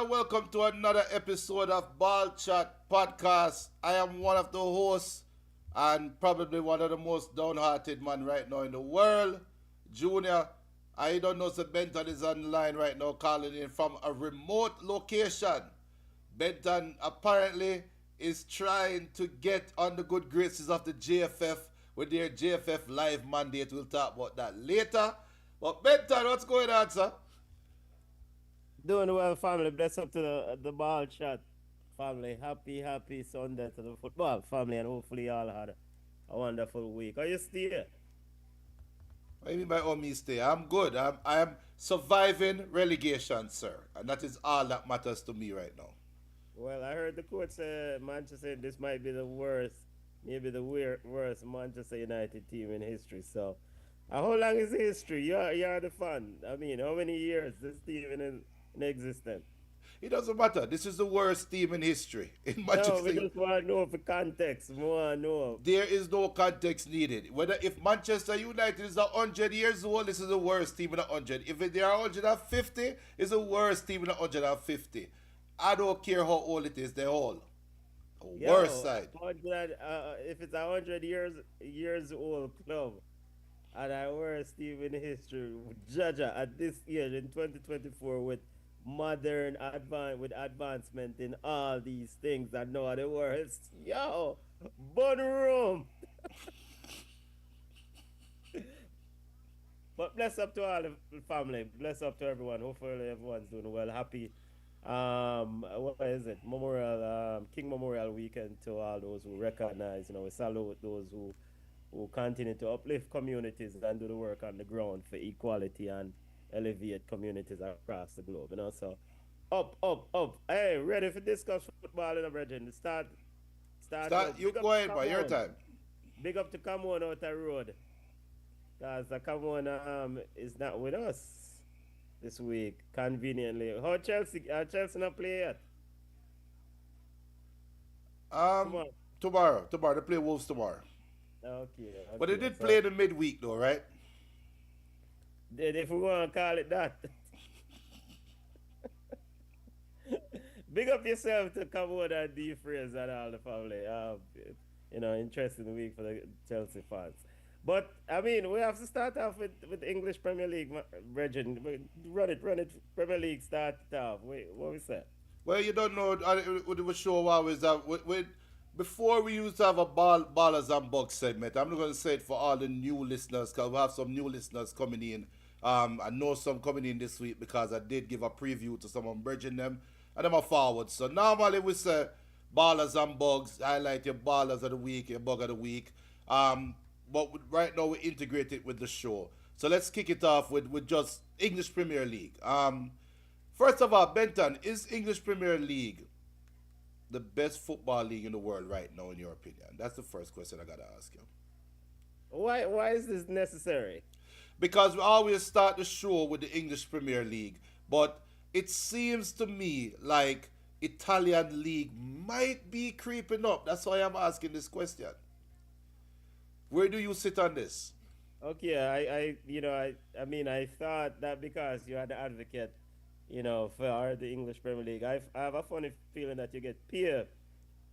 and welcome to another episode of Ball Chat Podcast. I am one of the hosts and probably one of the most downhearted man right now in the world, Junior. I don't know if Benton is online right now calling in from a remote location. Benton apparently is trying to get on the good graces of the JFF with their JFF live mandate. We'll talk about that later. But Benton, what's going on, sir? Doing well, family. Bless up to the ball shot, family. Happy Sunday to the football family, and hopefully y'all had a wonderful week. Are you still here? What do you mean by all me stay? I'm good. I am surviving relegation, sir. And that is all that matters to me right now. Well, I heard the coach say Manchester this might be the worst, maybe the worst Manchester United team in history. So, how long is the history? You're the fan. I mean, how many years this team in existence? It doesn't matter. This is the worst team in history in No, we Manchester. just want to know for context. We want to know. There is no context needed. Whether if Manchester United is 100 years old, this is the worst team in 100. If they are 150, it's the worst team in 150. I don't care how old it is. They're all worst Yo, side. 100, if it's 100 years old club, and I were Steve in history, Jaja at this age in 2024 with advancement in all these things I know the worst. Yo, bun room. But bless up to all the family. Bless up to everyone. Hopefully everyone's doing well. Happy what is it? King Memorial Weekend to all those who recognize, we salute those who continue to uplift communities and do the work on the ground for equality and elevate communities across the globe, So up. Hey, ready for discuss football in a brethren. Start Start up. you Big up to go ahead, by your Camon. time. Big up to Camon out the road. Cause the Camon is not with us this week, conveniently. How Chelsea not play yet? Come Um, on. tomorrow. They play Wolves tomorrow. Okay, But they okay. did play So the midweek though, right? if we want to call it that. Big up yourself to come on and defraze and all the family. Interesting week for the Chelsea fans. But I mean, we have to start off with the English Premier League, Regin. Run it. Premier League start it off. Wait, what we say? Well, you don't know. It was show always that before we used to have a ballers and bugs segment. I'm not going to say it for all the new listeners because we have some new listeners coming in. I know some coming in this week because I did give a preview to someone bridging them and them are forward. So normally we say ballers and bugs, highlight your ballers of the week, your bug of the week. Right now we integrate it with the show. So let's kick it off with just English Premier League. First of all, Benton, is English Premier League the best football league in the world right now, in your opinion? That's the first question I gotta ask you. Why is this necessary? Because we always start the show with the English Premier League, but it seems to me like Italian league might be creeping up. That's why I'm asking this question. Where do you sit on this? Okay, I mean, I thought that because you are the advocate, for the English Premier League, I have a funny feeling that you get peer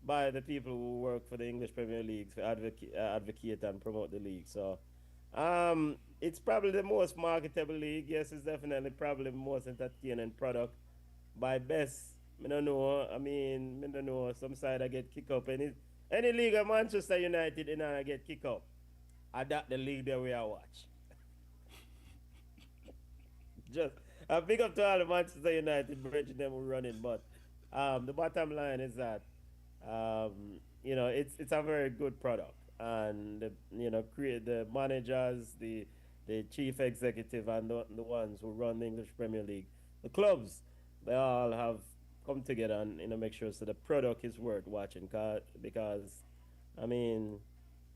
by the people who work for the English Premier League to advocate and promote the league. So, it's probably the most marketable league. Yes, it's definitely probably the most entertaining product. By best, I don't know. I mean, I don't know. Some side I get kick up. Any league of Manchester United and I get kick up. I that the league that we are watch. Just a big up to all the Manchester United bridging them who running, but the bottom line is that it's a very good product, and create the managers, the chief executive, and the ones who run the English Premier League, the clubs, they all have come together and make sure so the product is worth watching, because I mean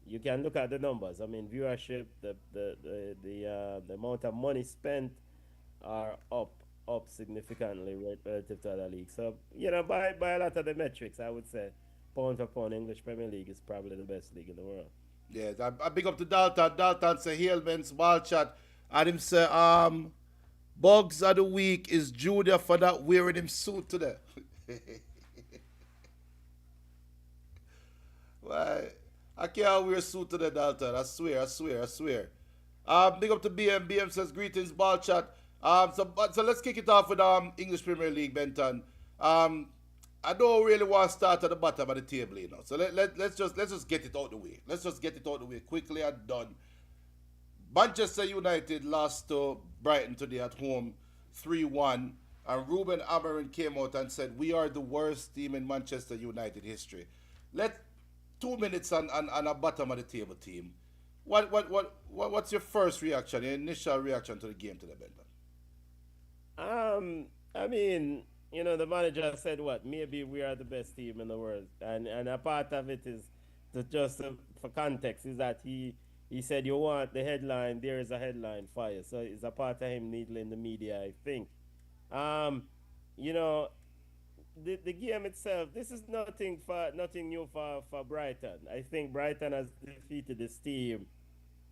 you can look at the numbers. I mean, viewership, the amount of money spent are up significantly relative to other leagues. So by a lot of the metrics, I would say pound for pound, English Premier League is probably the best league in the world. Yes, I big up to Dalton. Dalton say hail men's ball chat. And him say, Bugs of the week is Junior for not wearing him suit today. Why? I can't wear a suit today, Dalton. I swear, I swear, I swear. Big up to BM. BM says greetings, ball chat. So let's kick it off with English Premier League, Benton. Um, I don't really want to start at the bottom of the table, you know. So let's just get it out the way. Let's just get it out the way quickly and done. Manchester United lost to Brighton today at home 3-1. And Ruben Amorim came out and said, we are the worst team in Manchester United history. Let 2 minutes on a bottom of the table team. What's your first reaction, your initial reaction to the game today, Bender? I mean, the manager said what? Maybe we are the best team in the world, and a part of it is just for context is that he said you want the headline. There is a headline for you, so it's a part of him needling the media, I think. Um, you know, the game itself. This is nothing new for Brighton. I think Brighton has defeated this team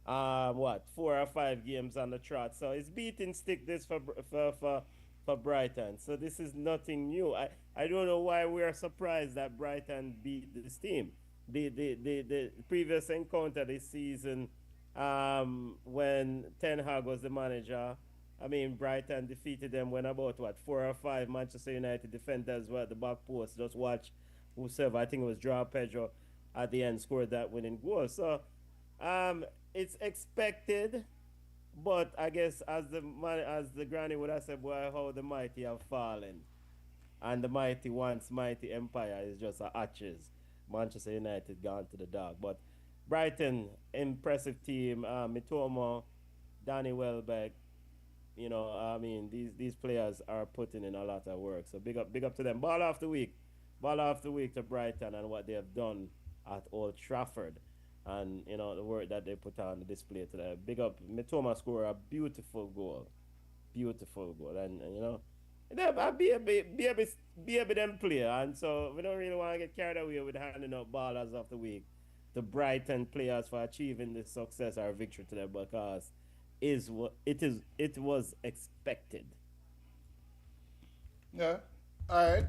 what 4 or 5 games on the trot. So it's beating stick this for Brighton. So this is nothing new. I don't know why we are surprised that Brighton beat this team. The previous encounter this season, when Ten Hag was the manager. I mean, Brighton defeated them when about what 4 or 5 Manchester United defenders were at the back post. Just watch whosoever. I think it was Joao Pedro at the end scored that winning goal. So it's expected, but I guess as the granny would have said, boy, how the mighty have fallen, and the mighty once mighty empire is just a arches. Manchester United gone to the dog, but Brighton impressive team. Mitoma, Danny Welbeck. I mean these players are putting in a lot of work. So big up to them. Ball off the week to Brighton and what they have done at Old Trafford, and the work that they put on the display today. Big up Mitoma score a beautiful goal, and be a bit them player, and so we don't really want to get carried away with handing out ballers of the week to Brighton players for achieving this success or victory today because it was expected. Yeah. All right.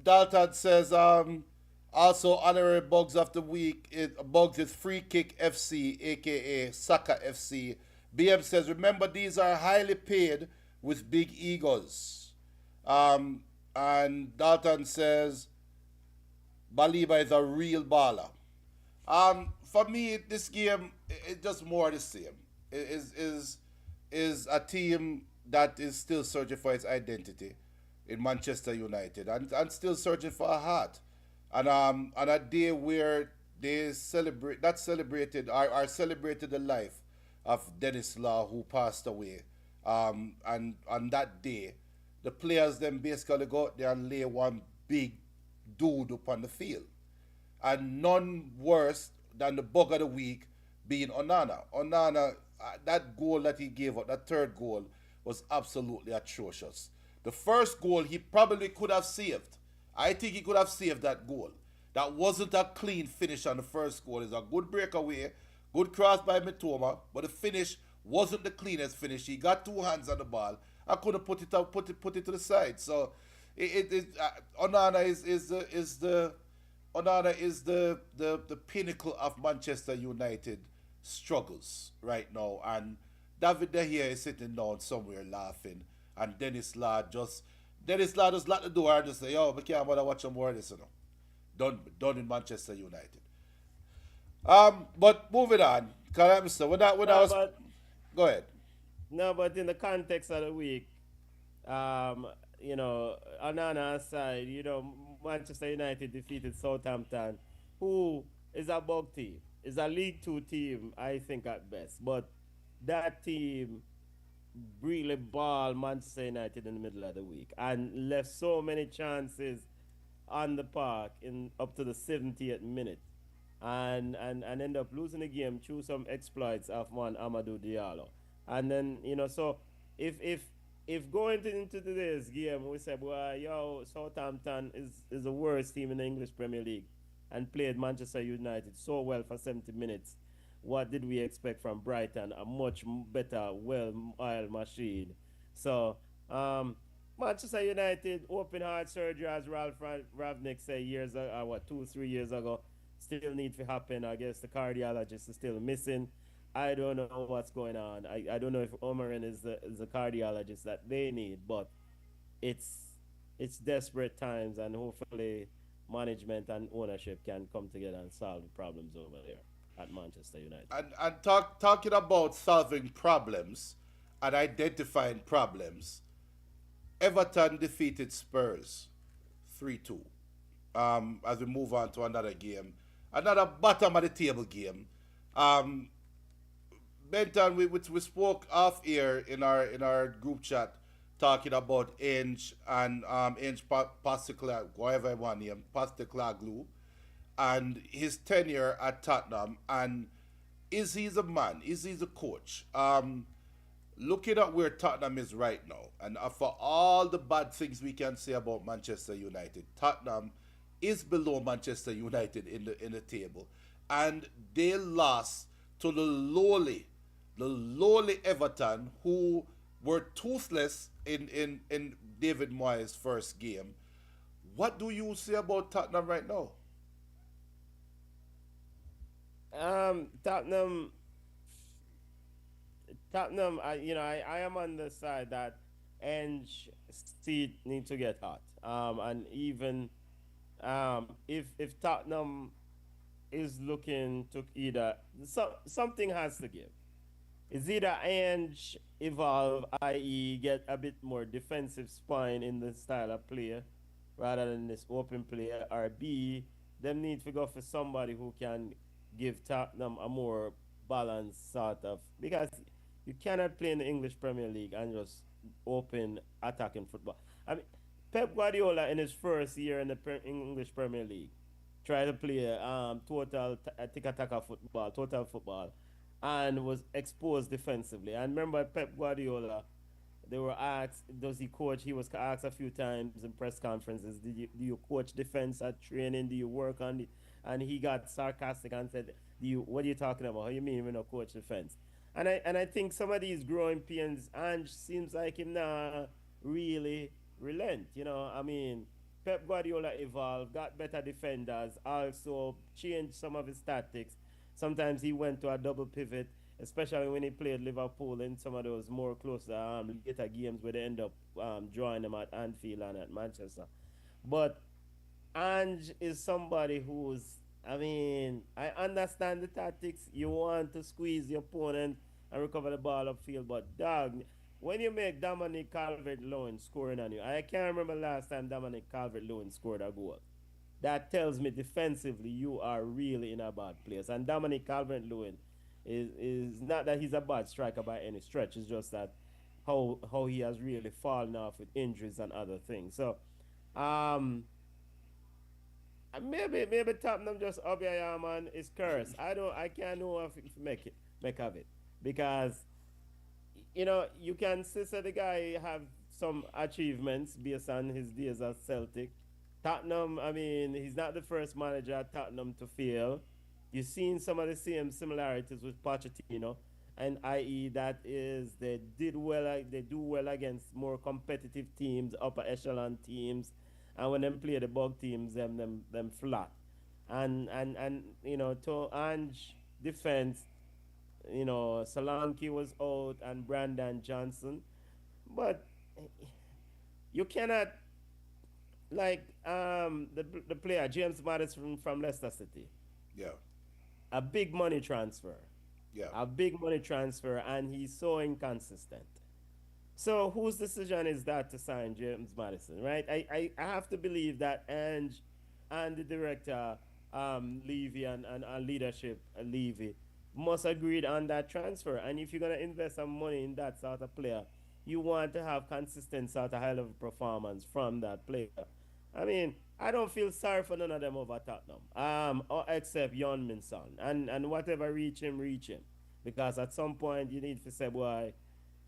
Dalton says also honorary bugs of the week. Bugs is Free Kick FC, aka Soccer FC. BM says remember these are highly paid with big egos. And Dalton says Baliba is a real baller. For me, this game is just more the same. Is a team that is still searching for its identity in Manchester United and still searching for a heart. And on a day where they celebrate not celebrated are celebrated the life of Dennis Law who passed away. And on that day, the players then basically go out there and lay one big dude upon the field. And none worse than the bug of the week being Onana. Onana, that goal that he gave up, that third goal, was absolutely atrocious. The first goal he probably could have saved. I think he could have saved that goal. That wasn't a clean finish on the first goal. It's a good breakaway, good cross by Mitoma, but the finish wasn't the cleanest finish. He got two hands on the ball. I couldn't put it up, put it to the side. So Onana is the pinnacle of Manchester United struggles right now, and David De Gea is sitting down somewhere laughing, and Dennis Law just lock the door and just say, "Yo, we can't bother watch more of this, Done in Manchester United." But moving on, cause when I No, was but go ahead. no, but in the context of the week, um, Anana aside, Manchester United defeated Southampton, who is a bug team, is a League Two team, I think at best. But that team really ball Manchester United in the middle of the week and left so many chances on the park in up to the 70th minute, and end up losing the game through some exploits of one Amadou Diallo. And then so if going into today's game we said, well, yo, Southampton is the worst team in the English Premier League and played Manchester United so well for 70 minutes, what did we expect from Brighton? A much better, well-oiled machine. So, um, Manchester United open heart surgery, as Ravnik said years ago, what 2 3 years ago, still need to happen. I guess the cardiologist is still missing. I don't know what's going on. I don't know if Omarin is the cardiologist that they need, but it's it's desperate times, and hopefully management and ownership can come together and solve the problems over there at Manchester United. And talking about solving problems and identifying problems, Everton defeated Spurs 3-2. As we move on to another game, another bottom of the table game. Um, Benton, we spoke off air in our group chat talking about Inge and Inge Pasticla, whatever one name, Pasticlaglu, and his tenure at Tottenham, and is he the man? Is he the coach? Looking at where Tottenham is right now, and for all the bad things we can say about Manchester United, Tottenham is below Manchester United in the table, and they lost to the lowly Everton, who were toothless in David Moyes' first game. What do you say about Tottenham right now? Tottenham, I am on the side that Ange seat need to get hot. And even if Tottenham is looking to either something has to give. It's either Ange evolve, i.e., get a bit more defensive spine in the style of play rather than this open play, or B, them need to go for somebody who can give Tottenham a more balanced sort of, because you cannot play in the English Premier League and just open attacking football. I mean, Pep Guardiola in his first year in the English Premier League tried to play total tiki-taka football, total football, and was exposed defensively. And remember, Pep Guardiola, they were asked, does he coach? He was asked a few times in press conferences, do you coach defense at training? Do you work on it? And he got sarcastic and said, what are you talking about? How you mean we no coach defense? And I think some of these growing pains, Ange seems like him now really relent. I mean, Pep Guardiola evolved, got better defenders, also changed some of his tactics. Sometimes he went to a double pivot, especially when he played Liverpool in some of those more close later games where they end up drawing them at Anfield and at Manchester. But Ange is somebody who's, I mean, I understand the tactics. You want to squeeze your opponent and recover the ball upfield, but dog, when you make Dominic Calvert Lewin scoring on you, I can't remember last time Dominic Calvert Lewin scored a goal. That tells me defensively you are really in a bad place. And Dominic Calvert Lewin is not that he's a bad striker by any stretch. It's just that how he has really fallen off with injuries and other things. So um maybe Tottenham just man is cursed. I can't know if make of it. Because you can say the guy have some achievements based on his days at Celtic. Tottenham, I mean, he's not the first manager at Tottenham to fail. You've seen some of the same similarities with Pochettino, and i.e. that is they do well against more competitive teams, upper echelon teams, and when them play the bug teams, them flat. And to Ange defense, Solanke was out and Brandon Johnson, but you cannot, like the player James Madison from Leicester City, Yeah, a big money transfer, yeah. and he's so inconsistent. So whose decision is that to sign James Madison, right? I have to believe that Ange and the director, Levy, and leadership, Levy, must agreed on that transfer. And if you're gonna invest some money in that sort of player, you want to have consistent sort of high level performance from that player. I mean, I don't feel sorry for none of them over Tottenham, or except Yon Min Son. And whatever reach him. Because at some point you need to say, boy,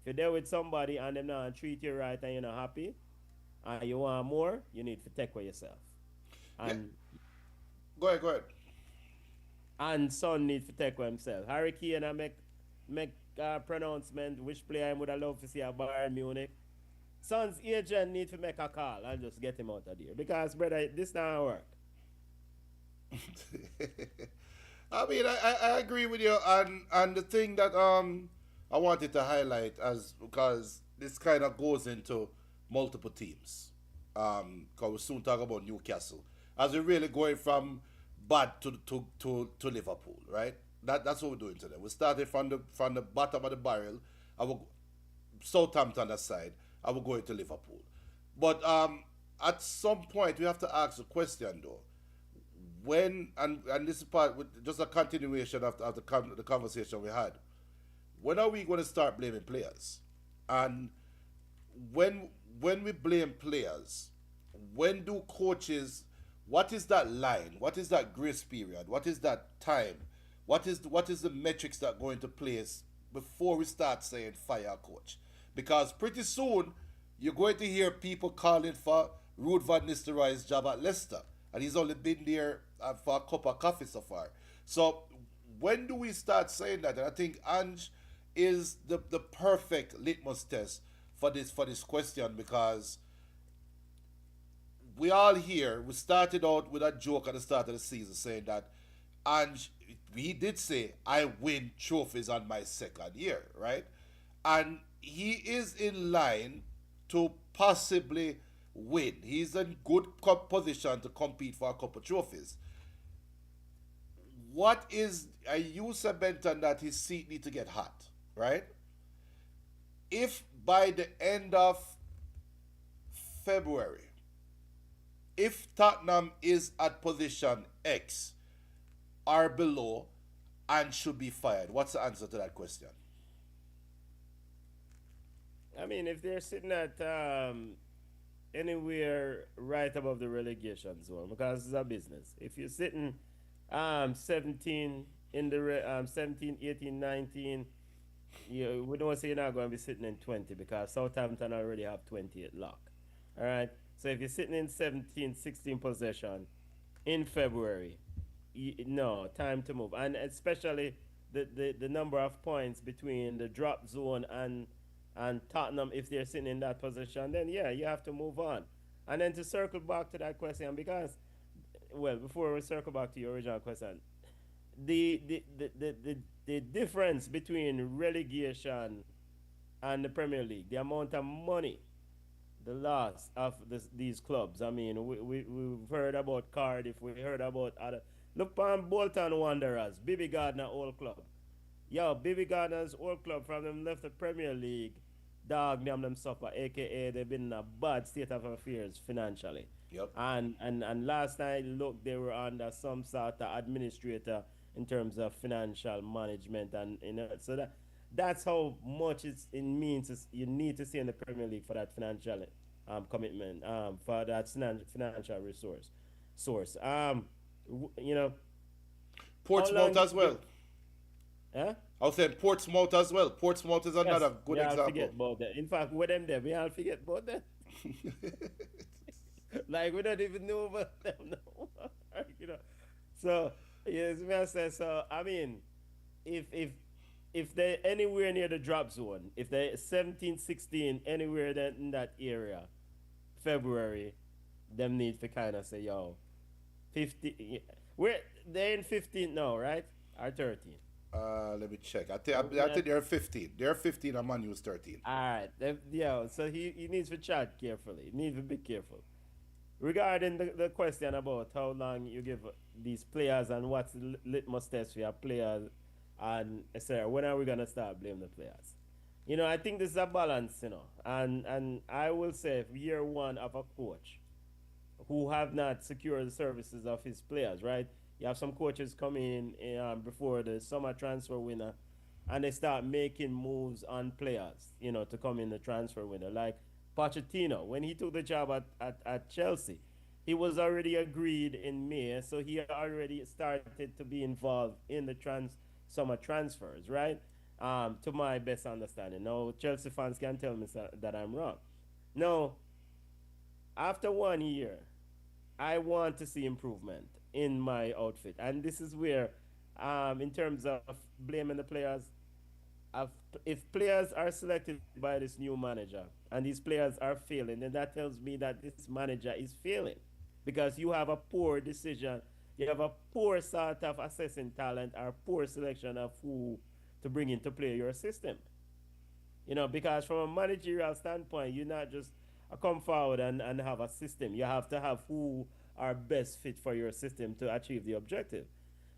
if you're there with somebody and them not treat you right and you're not happy and you want more, you need to take care of yourself. Yeah, And go ahead, go ahead. And Son need to take for himself. Harry Kane I make pronouncement which player I would have loved to see at Bayern Munich. Son's agent need to make a call and just get him out of there. Because brother, this not work. I mean, I agree with you, and the thing that I wanted to highlight as because this kind of goes into multiple teams. Because we'll soon talk about Newcastle as we're really going from bad to Liverpool, right? That's what we're doing today. We started from the bottom of the barrel. I will Southampton aside. I will go into Liverpool, but at some point we have to ask the question though when and this is part with just a continuation of the conversation we had. When are we going to start blaming players? And when when we blame players, when do coaches? What is that line? What is that grace period? What is that time? What is the metrics that go into place before we start saying fire a coach? Because pretty soon you're going to hear people calling for Ruud van Nistelrooy's job at Leicester, and he's only been there for a cup of coffee so far. So when do we start saying that? And I think Ange is the perfect litmus test for this question because we all here. We started out with a joke at the start of the season saying that Ange he did say I win trophies on my second year, right? And he is in line to possibly win. He's in good position to compete for a couple trophies. What is you said Benton that his seat need to get hot, right? If by the end of February, if Tottenham is at position X or below and should be fired, what's the answer to that question? I mean, if they're sitting at anywhere right above the relegation zone, because it's a business. If you're sitting 17 in the 17, 18, 19, we don't say you're not going to be sitting in 20 because Southampton already have 28 lock. All right. So if you're sitting in 17, 16 possession in February, no, time to move. And especially the number of points between the drop zone and Tottenham, if they're sitting in that position, then yeah, you have to move on. And then to circle back to that question, because, well, before we circle back to your original question, the difference between relegation and the Premier League, the amount of money, the loss of these clubs. I mean, we've heard about Cardiff, we heard about other. Look on Bolton Wanderers, Bibi Gardner old club. Yo, Bibi Gardner's old club from them left the Premier League, dog them suffer, aka they've been in a bad state of affairs financially. Yep. And last night look they were under some sort of administrator in terms of financial management and so that's how much it means you need to see in the Premier League for that financial commitment for that financial resource source you know how Portsmouth long as well. huh? I was saying Portsmouth as well. Portsmouth is Yes, another good we all forget example. about that. In fact, with them there, we all forget about that. Like we don't even know about them no more. you know. So yes, me I say so. I mean, if if if they anywhere near the drop zone, if they 17, 16, anywhere that in that area, February, them need to kind of say, yo, 50. We're they're in 15 now, right? Or 13. Let me check. I think That they're 15. They're 15 and Manu's 13. all right. Yeah. So he needs to chat carefully. He needs to be careful. Regarding the question about how long you give these players and what's the litmus test for your players and etc. When are we gonna start blaming the players? I think this is a balance, and I will say year one of a coach who have not secured the services of his players, right? You have some coaches come in before the summer transfer window and they start making moves on players, to come in the transfer window. Like Pochettino, when he took the job at Chelsea, he was already agreed in May, so he already started to be involved in the summer transfers, right? To my best understanding. Now, Chelsea fans can tell me that I'm wrong. No, after 1 year, I want to see improvement in my outfit. And this is where in terms of blaming the players, of- if players are selected by this new manager and these players are failing, then that tells me that this manager is failing because you have a poor decision, you have a poor sort of assessing talent or poor selection of who to bring in to play your system. Because from a managerial standpoint, you're not just come forward and have a system. You have to have who are best fit for your system to achieve the objective.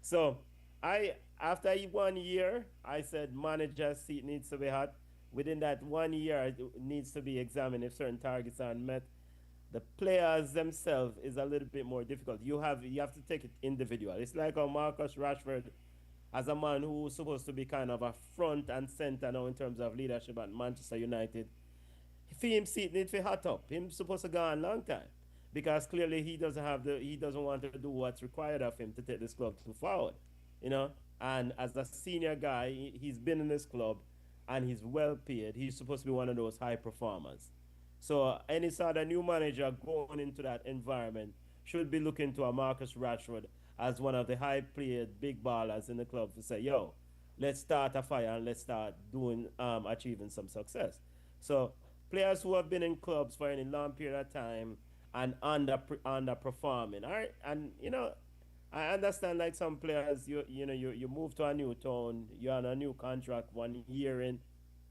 So I after 1 year, I said manager's seat needs to be hot. Within that 1 year, it needs to be examined if certain targets aren't met. The players themselves is a little bit more difficult. You have to take it individual. It's like how Marcus Rashford, as a man who's supposed to be kind of a front and center now in terms of leadership at Manchester United, for him seat need to hot up. Him supposed to go on long time because clearly he doesn't want to do what's required of him to take this club to forward. You know, and as a senior guy, he's been in this club and he's well paid. He's supposed to be one of those high performers. So any sort of new manager going into that environment should be looking to a Marcus Rashford as one of the high paid big ballers in the club to say, yo, let's start a fire and let's start doing achieving some success. So players who have been in clubs for any long period of time and underperforming. All right, and I understand like some players, you move to a new town, you're on a new contract 1 year in,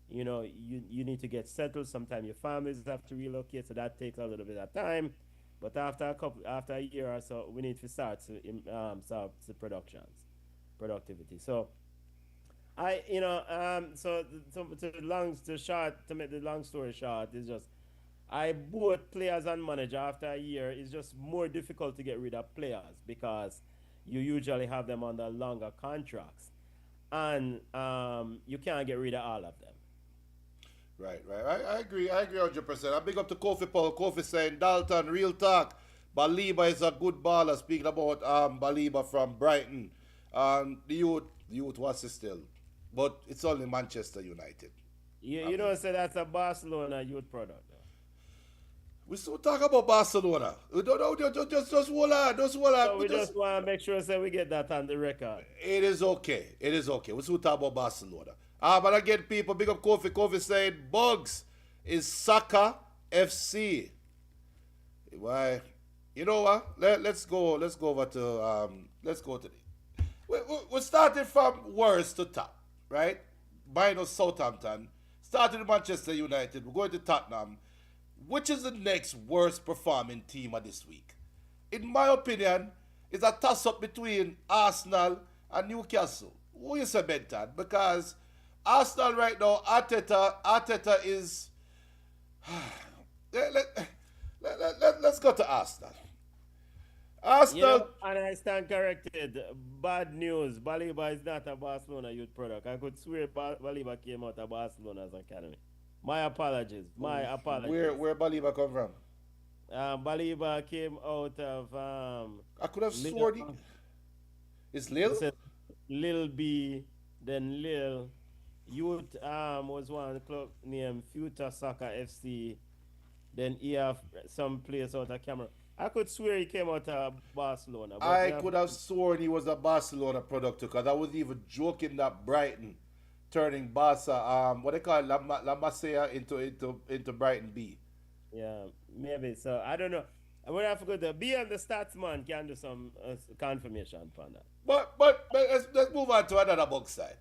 you need to get settled. Sometimes your families have to relocate, so that takes a little bit of time. But after a year or so, we need to start the productivity. So to make the long story short, is just I both players and manager after a year is just more difficult to get rid of players because you usually have them under longer contracts, and you can't get rid of all of them. Right, right. I agree. I agree 100%. I big up to Kofi Paul. Kofi saying, Dalton, real talk. Baliba is a good baller. Speaking about Baliba from Brighton. The youth was still. But it's only Manchester United. You I you mean, don't say that's a Barcelona youth product though. we still talk about Barcelona. We don't know, just hold on. Just hold on. So we just want to make sure that we get that on the record. It is okay. It is okay. We still talk about Barcelona. But again, people, big up Kofi. Kofi saying, Bugs is Soccer FC. Why? You know what? Let's go. Let's go over to let's go to the. We started from worst to top, right? Minus Southampton. Started with Manchester United. We're going to Tottenham. Which is the next worst performing team of this week? In my opinion, it's a toss up between Arsenal and Newcastle. Who you say, Benton? Because Arsenal right now, Arteta is. Let's go to Arsenal. Arsenal. And I stand corrected. Bad news. Baliba is not a Barcelona youth product. I could swear Baliba came out of Barcelona's academy. My apologies. My Where apologies. Baliba come from? Baliba came out of I could have Lil, sworn it's Lil. it says Lil B, then Lil. Youth was one club named Future Soccer FC. Then he have some place out of Cameroon. I could swear he came out of Barcelona, but I could have sworn he was a Barcelona product too, because I was even joking that Brighton turning Barca, what they call it, La Masia into Brighton B. yeah, maybe. So I don't know. I would have to go to be on the stats man can do some confirmation on that. But let's move on to another box side.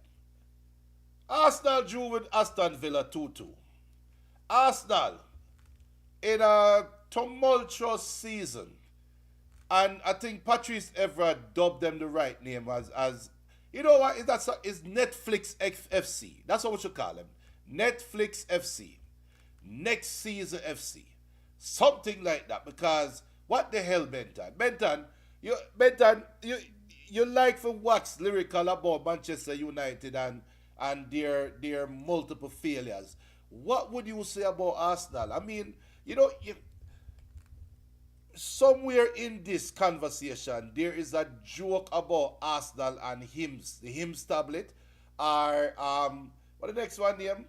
Arsenal drew with Aston Villa 2-2. Arsenal in a tumultuous season, and I think Patrice Evra dubbed them the right name as you know what is that is Netflix FC. That's what we should call them. Netflix FC. Next season FC. Something like that. Because what the hell, Benton? You like for wax lyrical about Manchester United and their multiple failures. What would you say about Arsenal? I mean, somewhere in this conversation, there is a joke about Arsenal and hymns, the hymns tablet, or what the next one name?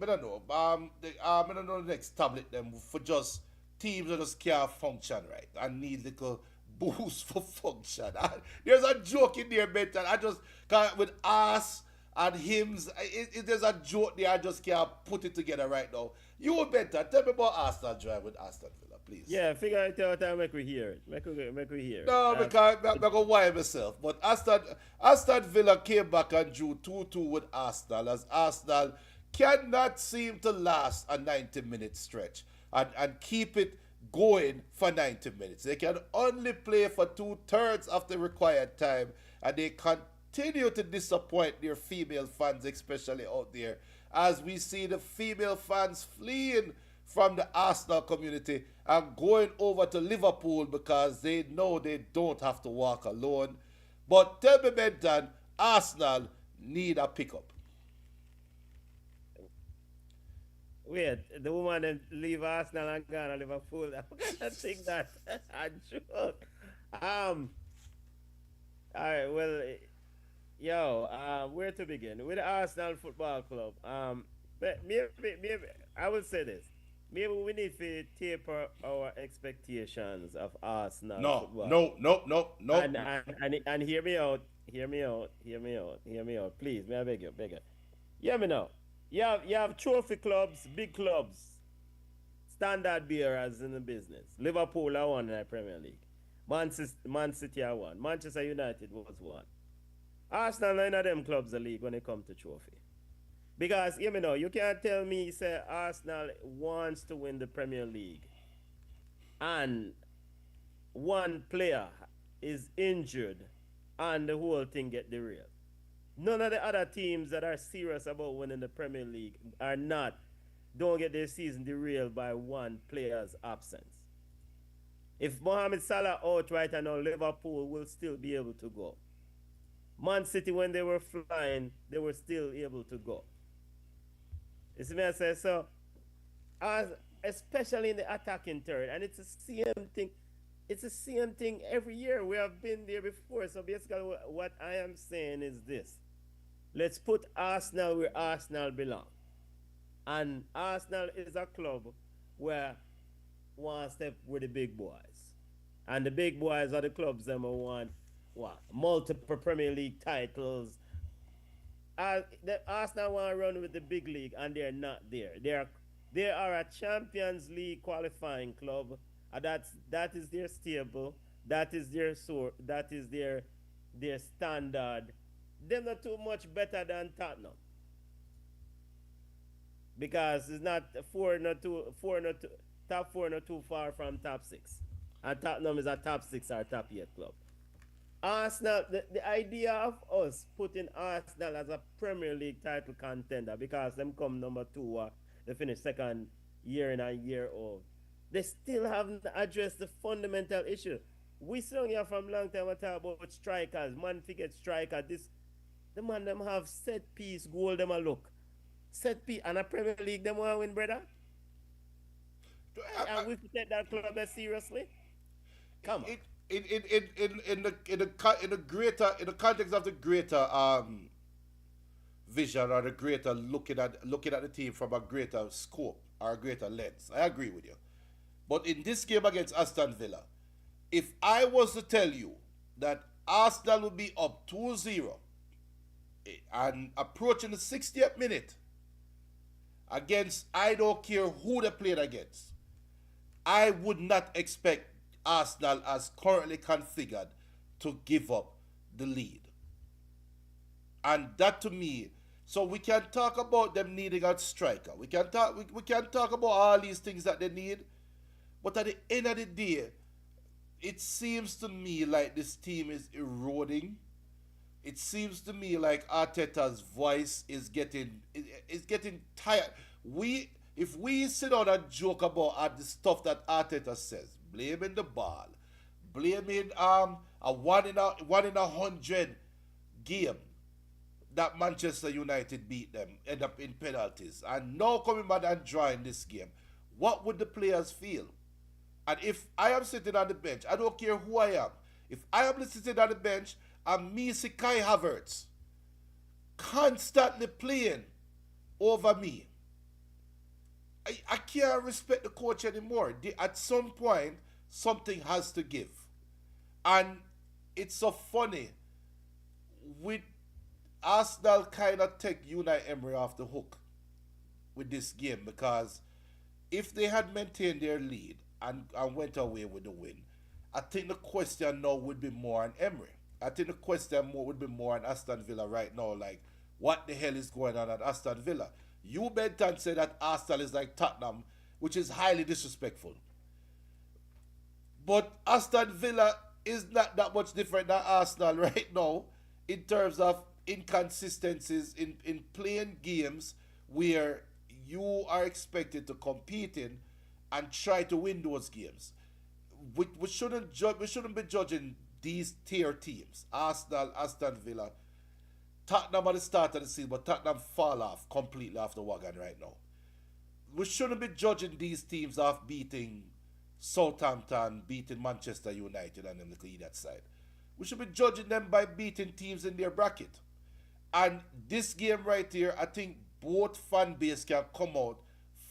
I don't know. I don't know the next tablet them for just teams that just can't function right and need little boost for function. There's a joke in there, mental. I just can't with ass and hymns. There's a joke there. I just can't put it together right now. You better tell me about Arsenal drive with Aston Villa, please. Yeah, figure it out and make we hear it. Make we hear it. No, because I'm going to wire myself. But Aston Villa came back and drew 2-2 with Arsenal, as Arsenal cannot seem to last a 90-minute stretch and keep it going for 90 minutes. They can only play for 2/3 of the required time, and they continue to disappoint their female fans, especially out there, as we see the female fans fleeing from the Arsenal community and going over to Liverpool because they know they don't have to walk alone. But tell me, Benton, Arsenal need a pickup. Wait, the woman that leave Arsenal and gone to Liverpool. I think that a joke. All right. Well, where to begin with the Arsenal Football Club? But maybe I will say this. Maybe we need to taper our expectations of Arsenal No, football. no. And hear me out. Please, may I beg you, Hear me now. You have trophy clubs, big clubs, standard bearers in the business. Liverpool are one in the Premier League. Man City are one. Manchester United was one. Arsenal none of them clubs the league when it comes to trophy. Because, hear me now, you can't tell me, say, Arsenal wants to win the Premier League and one player is injured and the whole thing get derailed. None of the other teams that are serious about winning the Premier League don't get their season derailed by one player's absence. If Mohamed Salah out right now, Liverpool will still be able to go. Man City, when they were flying, they were still able to go. You see me, I say, so, especially in the attacking third, and it's the same thing. It's the same thing every year. We have been there before. So basically, what I am saying is this. Let's put Arsenal where Arsenal belong. And Arsenal is a club where one step with the big boys. And the big boys are the clubs that want multiple Premier League titles. The Arsenal want to run with the big league, and they're not there. They are a Champions League qualifying club. That is their stable. That is their that is their standard. They're not too much better than Tottenham. Because it's not top four not too far from top six. And Tottenham is a top six or top 8 club. Arsenal, the idea of us putting Arsenal as a Premier League title contender because them come number 2, they finish second year in a year old. They still haven't addressed the fundamental issue. We still here from long time talk about strikers. Man forget striker. The man them have set piece goal them a look. Set piece and a Premier League them want to win, brother. And we take that club that seriously. Come on. In the context of the greater vision or the greater looking at the team from a greater scope or a greater lens, I agree with you. But in this game against Aston Villa, if I was to tell you that Arsenal would be up 2-0 and approaching the 60th minute against I don't care who they played against, I would not expect Arsenal as currently configured to give up the lead. And that to me, so we can talk about them needing a striker. We can talk about all these things that they need. But at the end of the day, it seems to me like this team is eroding. It seems to me like Arteta's voice is getting tired. If we sit down and joke about the stuff that Arteta says, blaming the ball, blaming a 1 in 100 game that Manchester United beat them, end up in penalties, and now coming back and drawing this game, what would the players feel? And if I am sitting on the bench, I don't care who I am. If I am sitting on the bench and me see Kai Havertz constantly playing over me, I can't respect the coach anymore. At some point, something has to give. And it's so funny with Arsenal kind of take Unai Emery off the hook with this game because if they had maintained their lead and went away with the win, I think the question now would be more on Emery. I think the question more would be more on Aston Villa right now. Like, what the hell is going on at Aston Villa? You Benton said that Arsenal is like Tottenham, which is highly disrespectful. But Aston Villa is not that much different than Arsenal right now in terms of inconsistencies in playing games where you are expected to compete in and try to win those games. We shouldn't be judging these tier teams. Arsenal, Aston Villa, Tottenham at the start of the season, but Tottenham fall off completely off the wagon right now. We shouldn't be judging these teams off beating Southampton, beating Manchester United and them little idiot side. We should be judging them by beating teams in their bracket. And this game right here, I think both fan base can come out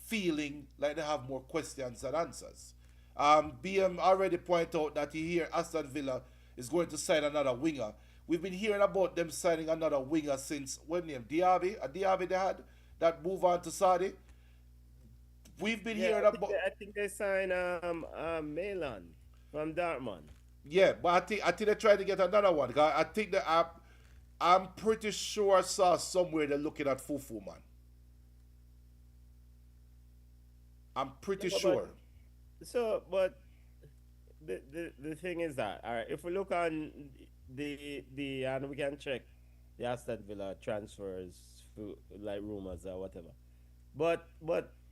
feeling like they have more questions than answers. BM already pointed out that he hear Aston Villa is going to sign another winger. We've been hearing about them signing another winger since what name? Diaby? A Diaby they had that move on to Saudi. We've been Yeah, hearing about I think they signed Milan from Dortmund. yeah, but I think they're trying to get another one. 'Cause I think that I'm pretty sure I saw somewhere they're looking at Fufu man. I'm pretty No, but sure. but the thing is that all right, if we look on the and we can check the Aston Villa transfers like rumors or whatever. But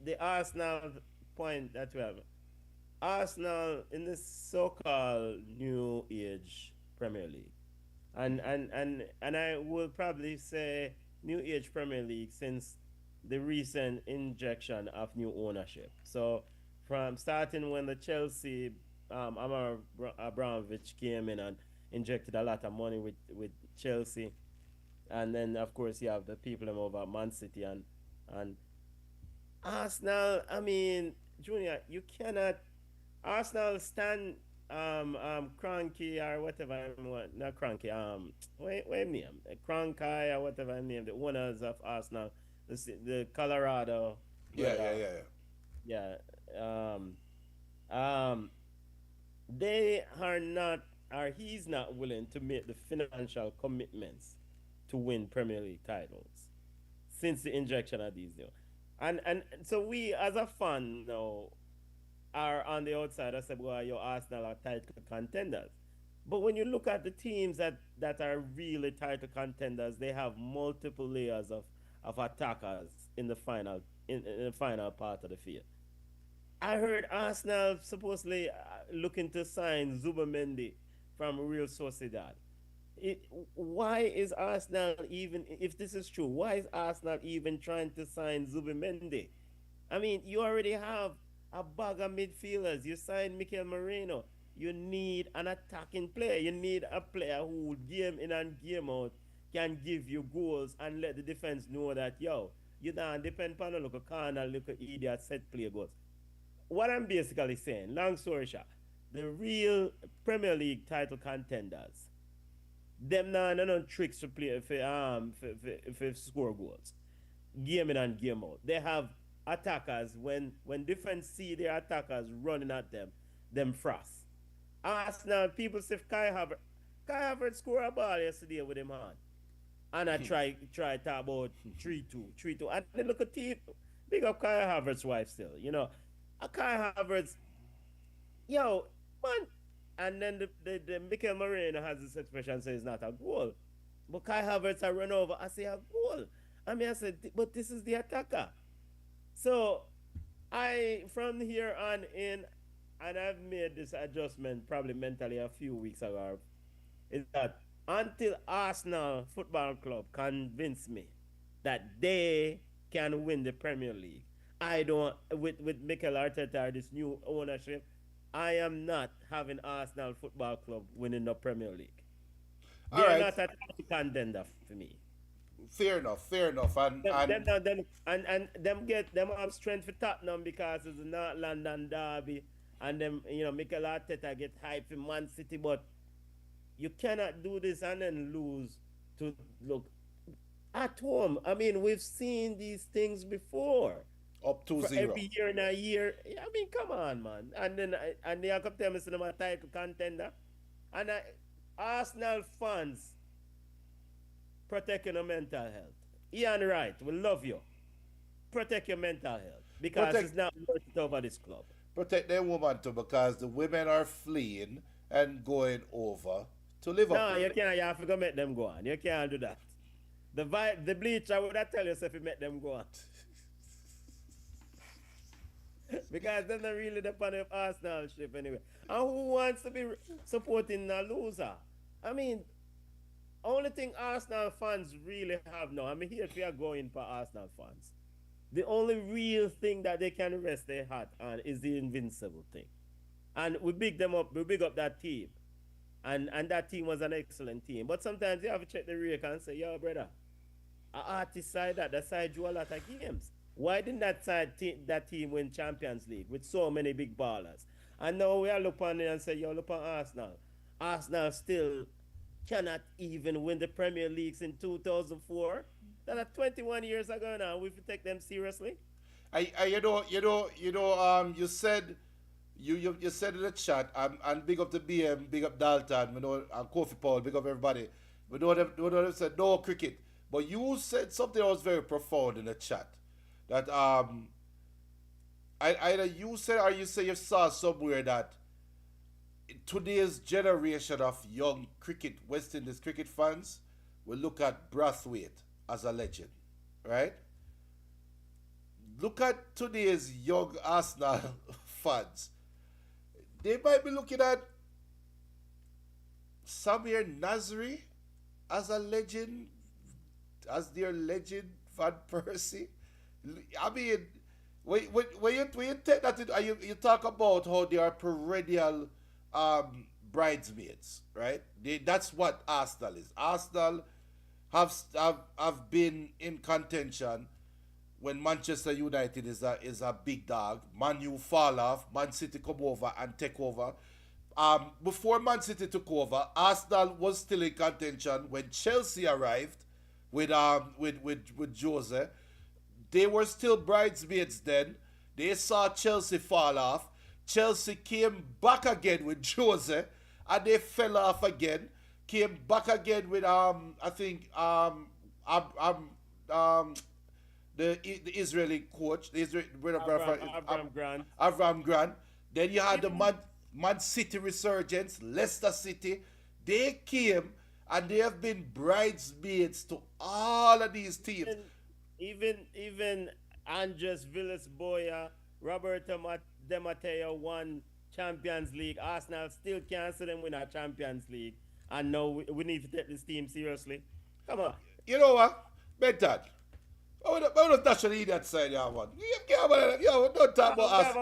the Arsenal point that we have, Arsenal in the so-called new age Premier League, and I will probably say new age Premier League since the recent injection of new ownership. So from starting when the Chelsea Amar Abramovich came in and injected a lot of money with Chelsea, and then of course you have the people over at Man City and Arsenal. I mean, Junior, you cannot Arsenal stand Cranky or whatever not Cranky what name Cranky or whatever name the owners of Arsenal the Colorado Yeah, yeah, brother yeah, yeah um um they are not or he's not willing to make the financial commitments to win Premier League titles since the injection of these deals. And so we as a fan now are on the outside. I said, well, your Arsenal are title contenders. But when you look at the teams that are really title contenders, they have multiple layers of attackers in the final part of the field. I heard Arsenal supposedly looking to sign Zubermendi from Real Sociedad. Why is Arsenal even, if this is true, why is Arsenal even trying to sign Zubimendi? I mean, you already have a bag of midfielders. You signed Mikel Moreno. You need an attacking player. You need a player who, game in and game out, can give you goals and let the defense know that, yo, you don't depend on a look corner, look idiot set play goals. What I'm basically saying, long story short, the real Premier League title contenders, them now no tricks to play for score goals. Game in and game out. They have attackers when defense see their attackers running at them frost. Arsenal people say Kai Havertz score a ball yesterday with him hand. And I try talk about 3-2, 3-2. And then look at team. Big up Kai Havertz wife still. You know. Kai Havertz, yo, man. And then the Mikel Moreno has this expression say it's not a goal. But Kai Havertz a run over, I say a goal. I mean I said, but this is the attacker. So I from here on in, and I've made this adjustment probably mentally a few weeks ago, is that until Arsenal Football Club convince me that they can win the Premier League, I don't with Mikel Arteta this new ownership, I am not having Arsenal Football Club winning the Premier League. All They're right, not a contender for me. fair enough, fair enough. And them get them have strength for Tottenham because it's a North London derby, and them Mikel Arteta get hype in Man City, but you cannot do this and then lose to look at home. I mean, we've seen these things before. Up to For zero. every year and a year. I mean, come on, man. And then and they come tell me say them a title contender. And Arsenal fans protect your mental health. Ian Wright, we love you. Protect your mental health because Protect it's not worth it over this club. protect their woman too, because the women are fleeing and going over to No, Liverpool. you can't. You have to go make them go on. You can't do that. The bleacher would have tell yourself you make them go on. Because they're not really the fan of Arsenal ship anyway. And who wants to be supporting a loser? I mean, only thing Arsenal fans really have now, I mean, here we are going for Arsenal fans. The only real thing that they can rest their heart on is the invincible thing. And we big them up, we big up that team. And that team was an excellent team. But sometimes you have to check the rake and say, yo, brother, an artist side that side drew a lot of games. Why didn't that team win Champions League with so many big ballers? And now we are looking on it and say, yo, look on Arsenal. Arsenal still cannot even win the Premier Leagues in 2004. That are 21 years ago now. We take them seriously. You said you said in the chat, and big up the BM, big up Dalton, and Kofi Paul, big up everybody. We know them said no cricket, but you said something that was very profound in the chat. That either you said or you say you saw somewhere that today's generation of young West Indies cricket fans will look at Brathwaite as a legend, right? Look at today's young Arsenal fans. They might be looking at Samir Nasri as a legend, as their legend, Van Persie. I mean, when you take that, you talk about how they are perennial bridesmaids, right? That's what Arsenal is. Arsenal have been in contention when Manchester United is a big dog. Man U fall off, Man City come over and take over. Before Man City took over, Arsenal was still in contention when Chelsea arrived with Jose. They were still bridesmaids then. They saw Chelsea fall off. Chelsea came back again with Jose, and they fell off again. Came back again with I think the Israeli coach, the Israeli Avram Grant. Avram Grant. Then you had the Even Man City resurgence, Leicester City. They came and they have been bridesmaids to all of these teams. even Andres Villas Boya, De Matteo won Champions League. Arsenal still can't see them win a Champions League. And now we need to take this team seriously. Come on. You know what? Better. I would touch on the idiot side, yeah, one. Don't talk about us.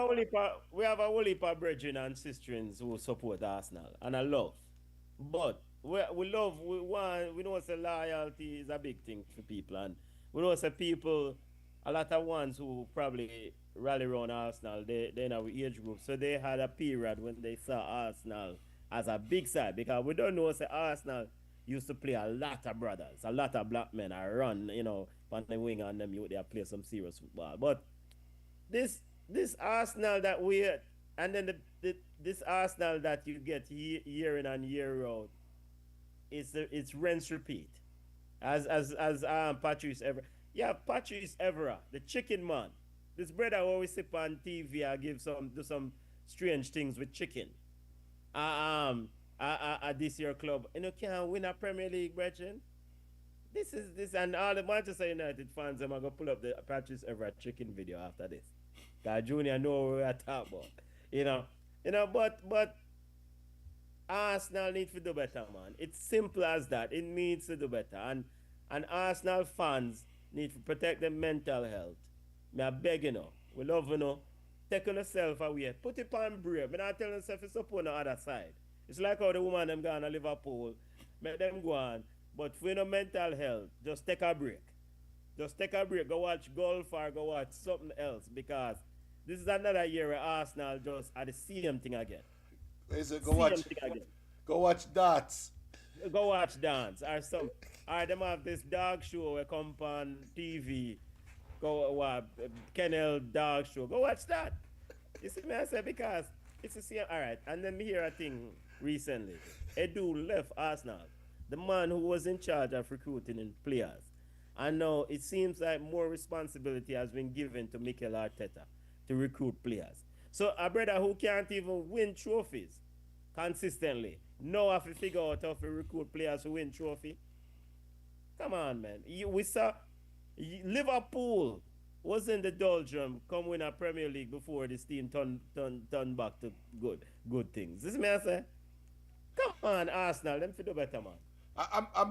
We have a whole heap of brethren and sisters who support Arsenal. And I love. But we love, we want, we know say loyalty is a big thing for people. And we know say people, a lot of ones who probably rally around Arsenal, they in our age group. So they had a period when they saw Arsenal as a big side. Because we don't know say Arsenal used to play a lot of brothers, a lot of black men. I run, on the wing on them, they play some serious football. But this Arsenal that and then this Arsenal that you get year in and year out, it's rinse repeat. As Patrice Evra, Patrice Evra, the chicken man. This brother always sit on TV and do some strange things with chicken. At this year club, can't win a Premier League, brethren. This and all the Manchester United fans are gonna pull up the Patrice Evra chicken video after this. Cause Junior know what we're talking about. But Arsenal need to do better, man. It's simple as that. It needs to do better. And Arsenal fans need to protect their mental health. Me I beg we love take on yourself away. Put it on brave. Me not telling yourself it's up on the other side. It's like how the woman them gone to Liverpool. Make them go on. But for your mental health, just take a break. Just take a break. Go watch golf or go watch something else. Because this is another year where Arsenal just are the same thing again. They say Same thing again. go watch darts. Go watch dance or some. Or them have this dog show where come on TV. Go what Kennel dog show. Go watch that. You see me I say because it's the same. All right, and then me hear a thing recently. Edu left Arsenal, the man who was in charge of recruiting in players, and now it seems like more responsibility has been given to Mikel Arteta to recruit players. So a brother who can't even win trophies consistently now have to figure out how to recruit players who win trophy. Come on, man. We saw Liverpool was in the doldrum, come win a Premier League before this team turn back to good things. This is me I say. Come on, Arsenal, them feel do better, man.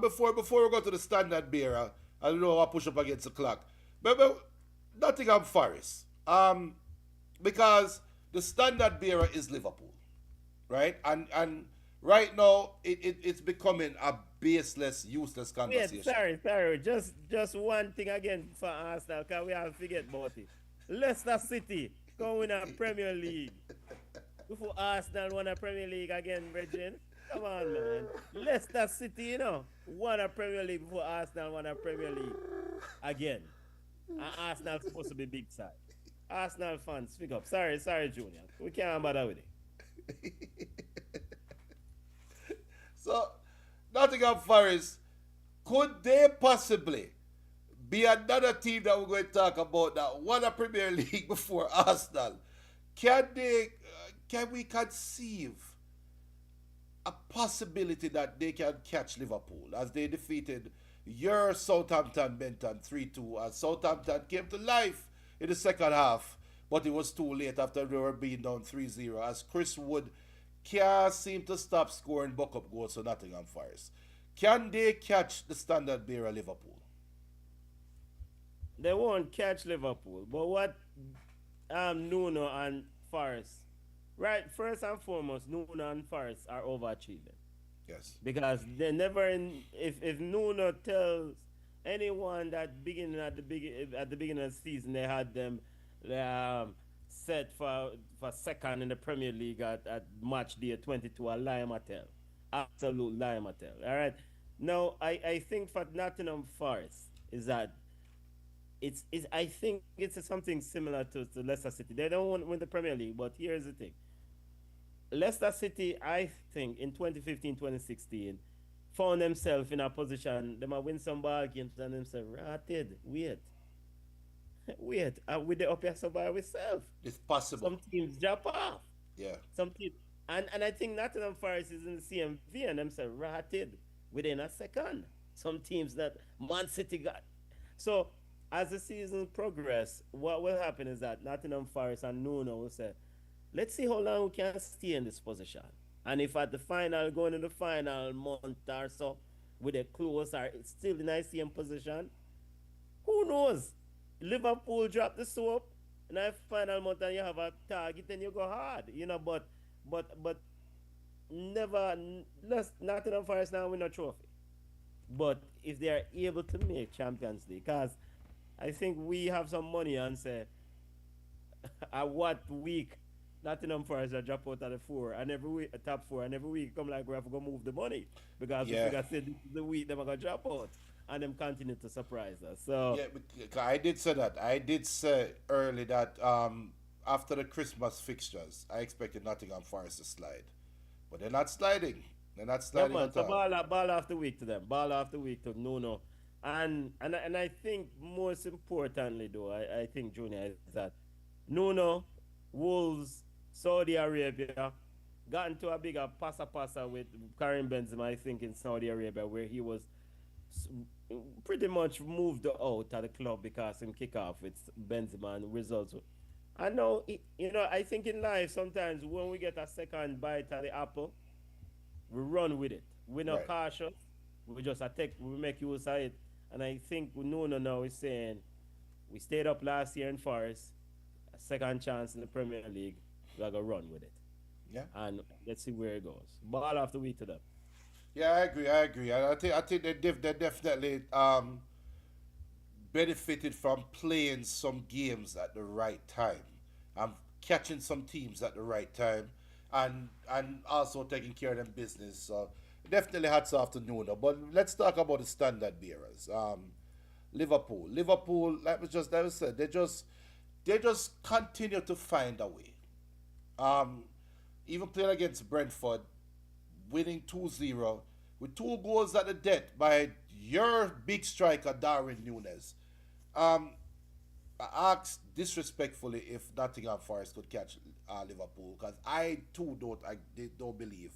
Before we go to the standard bearer, I don't know I push up against the clock. But Nottingham Forest. Because the standard bearer is Liverpool, right? And right now it's becoming a baseless, useless Wait, conversation. sorry. Just one thing again for Arsenal, because we have to forget about it. Leicester City come win a Premier League. Before Arsenal won a Premier League again, Bridget. Come on, man. Leicester City, won a Premier League before Arsenal won a Premier League again. And Arsenal supposed to be big side. Arsenal fans, speak up. Sorry, Junior. We can't bother with it. So, Nottingham Forest, could they possibly be another team that we're going to talk about that won a Premier League before Arsenal? Can we conceive a possibility that they can catch Liverpool as they defeated your Southampton Benton 3-2 as Southampton came to life in the second half, but it was too late after they were being down 3-0 as Chris Wood can't seem to stop scoring buck-up goals for Nottingham Forest. Can they catch the standard bearer Liverpool? They won't catch Liverpool. But what Nuno and Forest, right? First and foremost, Nuno and Forest are overachieving. Yes. Because they never if Nuno tells anyone that beginning at the beginning of the season they had them set for second in the Premier League at match day 22, a lie Mattel. Absolute lie Mattel. All right. Now I think for Nottingham Forest is that it's I think it's something similar to Leicester City. They don't want to win the Premier League, but here's the thing. Leicester City, I think, in 2015, 2016, found themselves in a position, they might win some ball games and themselves, rated, wait. Wait, with the up here so by ourselves. It's possible. Some teams drop off. Yeah. Some teams, and I think Nottingham Forest is in the same vein, themselves rated within a second. Some teams that Man City got. So, as the season progresses, what will happen is that Nottingham Forest and Nuno will say, let's see how long we can stay in this position. And if at the final, going in the final month or so, with a close or still in the same position, who knows? Liverpool drop the soap in the final month and you have a target and you go hard, but never, Nottingham Forest now win a trophy. But if they are able to make Champions League, because I think we have some money and say, at what week Nottingham Forest are drop out of the four and every week top four and every week come like we have to go move the money because we figure say this is the week they're gonna drop out and them continue to surprise us. So yeah, I did say that. I did say early that after the Christmas fixtures, I expected Nottingham Forest to slide, but they're not sliding. They're not yeah, sliding man, at so all. ball after week to them, ball after week to no. And I think most importantly though, I think Junior is that Nuno, Wolves, Saudi Arabia got into a bigger passa with Karim Benzema, I think, in Saudi Arabia, where he was pretty much moved out of the club because him kick off with Benzema and results. I know, I think in life sometimes when we get a second bite at the apple, we run with it. We're not Right. cautious. We just attack. We make use of it. And I think Nuno now is saying we stayed up last year in Forest, a second chance in the Premier League. We're gonna run with it, Yeah. and let's see where it goes. Ball after week to them. Yeah, I agree. And I think they definitely benefited from playing some games at the right time, catching some teams at the right time, and also taking care of them business. So Definitely hats off to Nuno. But let's talk about the standard bearers. Liverpool. Liverpool, like we said, they just continue to find a way. Um, Even playing against Brentford, winning 2-0 with two goals at the death by your big striker Darwin Nunes. Um, I asked disrespectfully if Nottingham Forest could catch Liverpool because I don't believe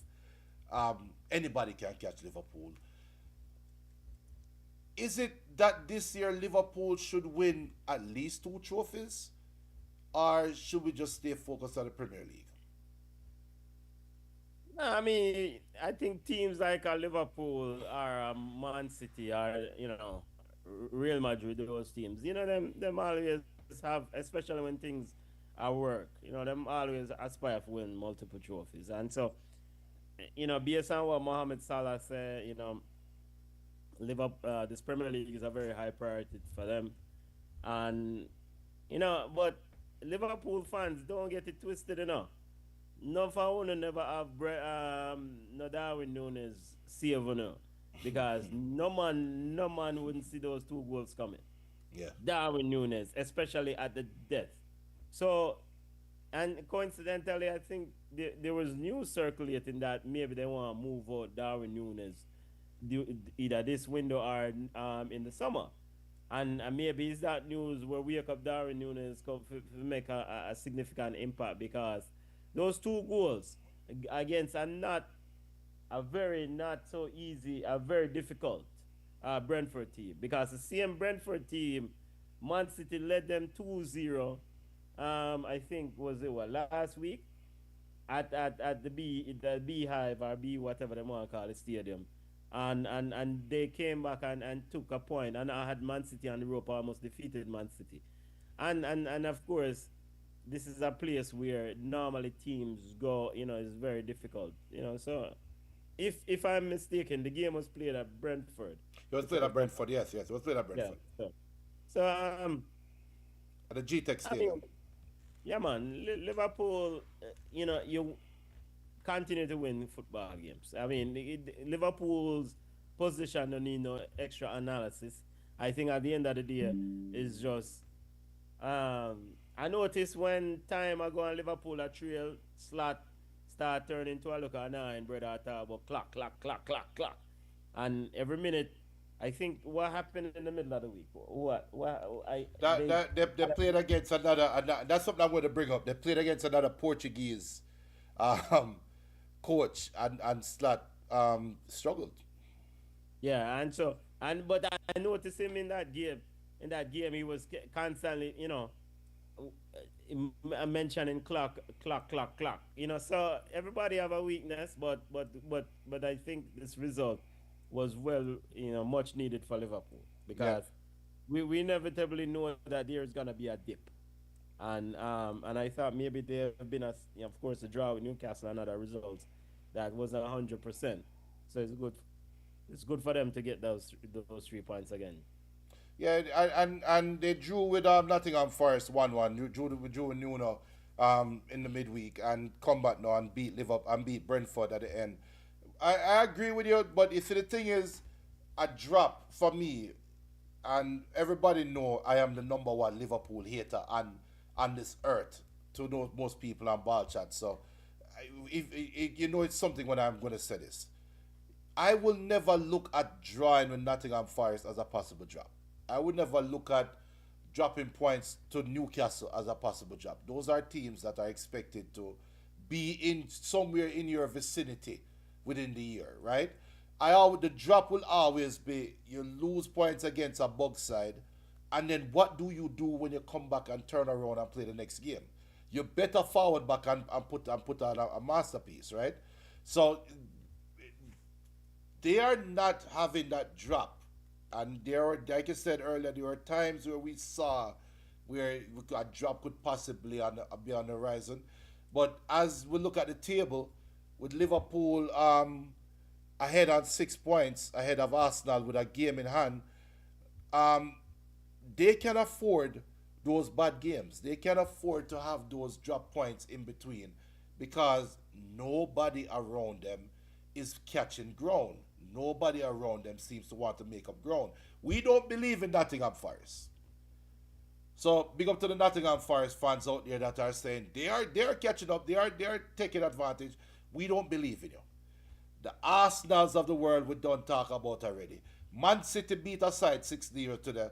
anybody can catch Liverpool. Is it that this year Liverpool should win at least two trophies, or should we just stay focused on the Premier League? No, I mean, I think teams like Liverpool or Man City or Real Madrid, those teams, them always have, especially when things are work, them always aspire to win multiple trophies. And so, based on what Mohamed Salah said, this Premier League is a very high priority for them. And, but Liverpool fans don't get it twisted, No for one never have no Darwin Nunes save no. Because no man wouldn't see those two goals coming. Yeah. Darwin Nunes, especially at the death. So, and coincidentally, I think there was news circulating that maybe they want to move out Darwin Nunes either this window or in the summer. And maybe it's that news where wake up Darwin Nunes make a significant impact because those two goals against are not a very not so easy, a very difficult Brentford team because the same Brentford team, Man City led them 2-0. I think was it what last week at the Beehive or B whatever they want to call it stadium, and they came back and took a point, and I had Man City on the rope, almost defeated Man City, and of course this is a place where normally teams go, it's very difficult, so if I'm mistaken, the game was played at Brentford. It was If played I at Brentford, yes, yes. It was played at Yeah. Brentford. So At the GTEC I Stadium. mean, yeah, man, Liverpool, you continue to win football games. I mean, Liverpool's position don't need no extra analysis. I think at the end of the day, is just I noticed when time ago in Liverpool a trail slot start turning to a look at nine, brother, I talk about clock, clock, clock, clock, clock. And every minute, I think what happened in the middle of the week? What I They played against another. That's something I'm going to bring up. They played against another Portuguese um, coach, and Slat struggled. Yeah, and so but I noticed him in that game. In that game, he was constantly, mentioning clock, clock, clock, clock. So everybody have a weakness, but I think this result was well, much needed for Liverpool Yeah, because we inevitably know that there is gonna be a dip, and I thought maybe there have been of course a draw with Newcastle and other results that wasn't 100%. So it's good for them to get those 3 points again. yeah, and they drew with Nottingham Forest 1-1. Drew with Nuno in the midweek and come back now and beat Liverpool and beat Brentford at the end. I agree with you, but you see the thing is, a drop for me, and everybody know I am the number one Liverpool hater on this earth to know most people on ball chat. So, if it's something when I'm going to say this. I will never look at drawing with Nottingham Forest as a possible drop. I would never look at dropping points to Newcastle as a possible drop. Those are teams that are expected to be in somewhere in your vicinity within the year, right? The drop will always be you lose points against a bug side, and then what do you do when you come back and turn around and play the next game? You better forward back and put on a masterpiece, right? So they are not having that drop. And there are, like I said earlier, there were times where we saw where a drop could possibly be on the horizon. But as we look at the table, with Liverpool ahead on 6 points, ahead of Arsenal with a game in hand, um, they can afford those bad games. They can afford to have those drop points in between because nobody around them is catching ground. Nobody around them seems to want to make up ground. We don't believe in Nottingham Forest. So big up to the Nottingham Forest fans out there that are saying they are catching up, they are taking advantage. We don't believe in you. The Arsenals of the world we don't talk about already. Man City beat aside 6-0 today.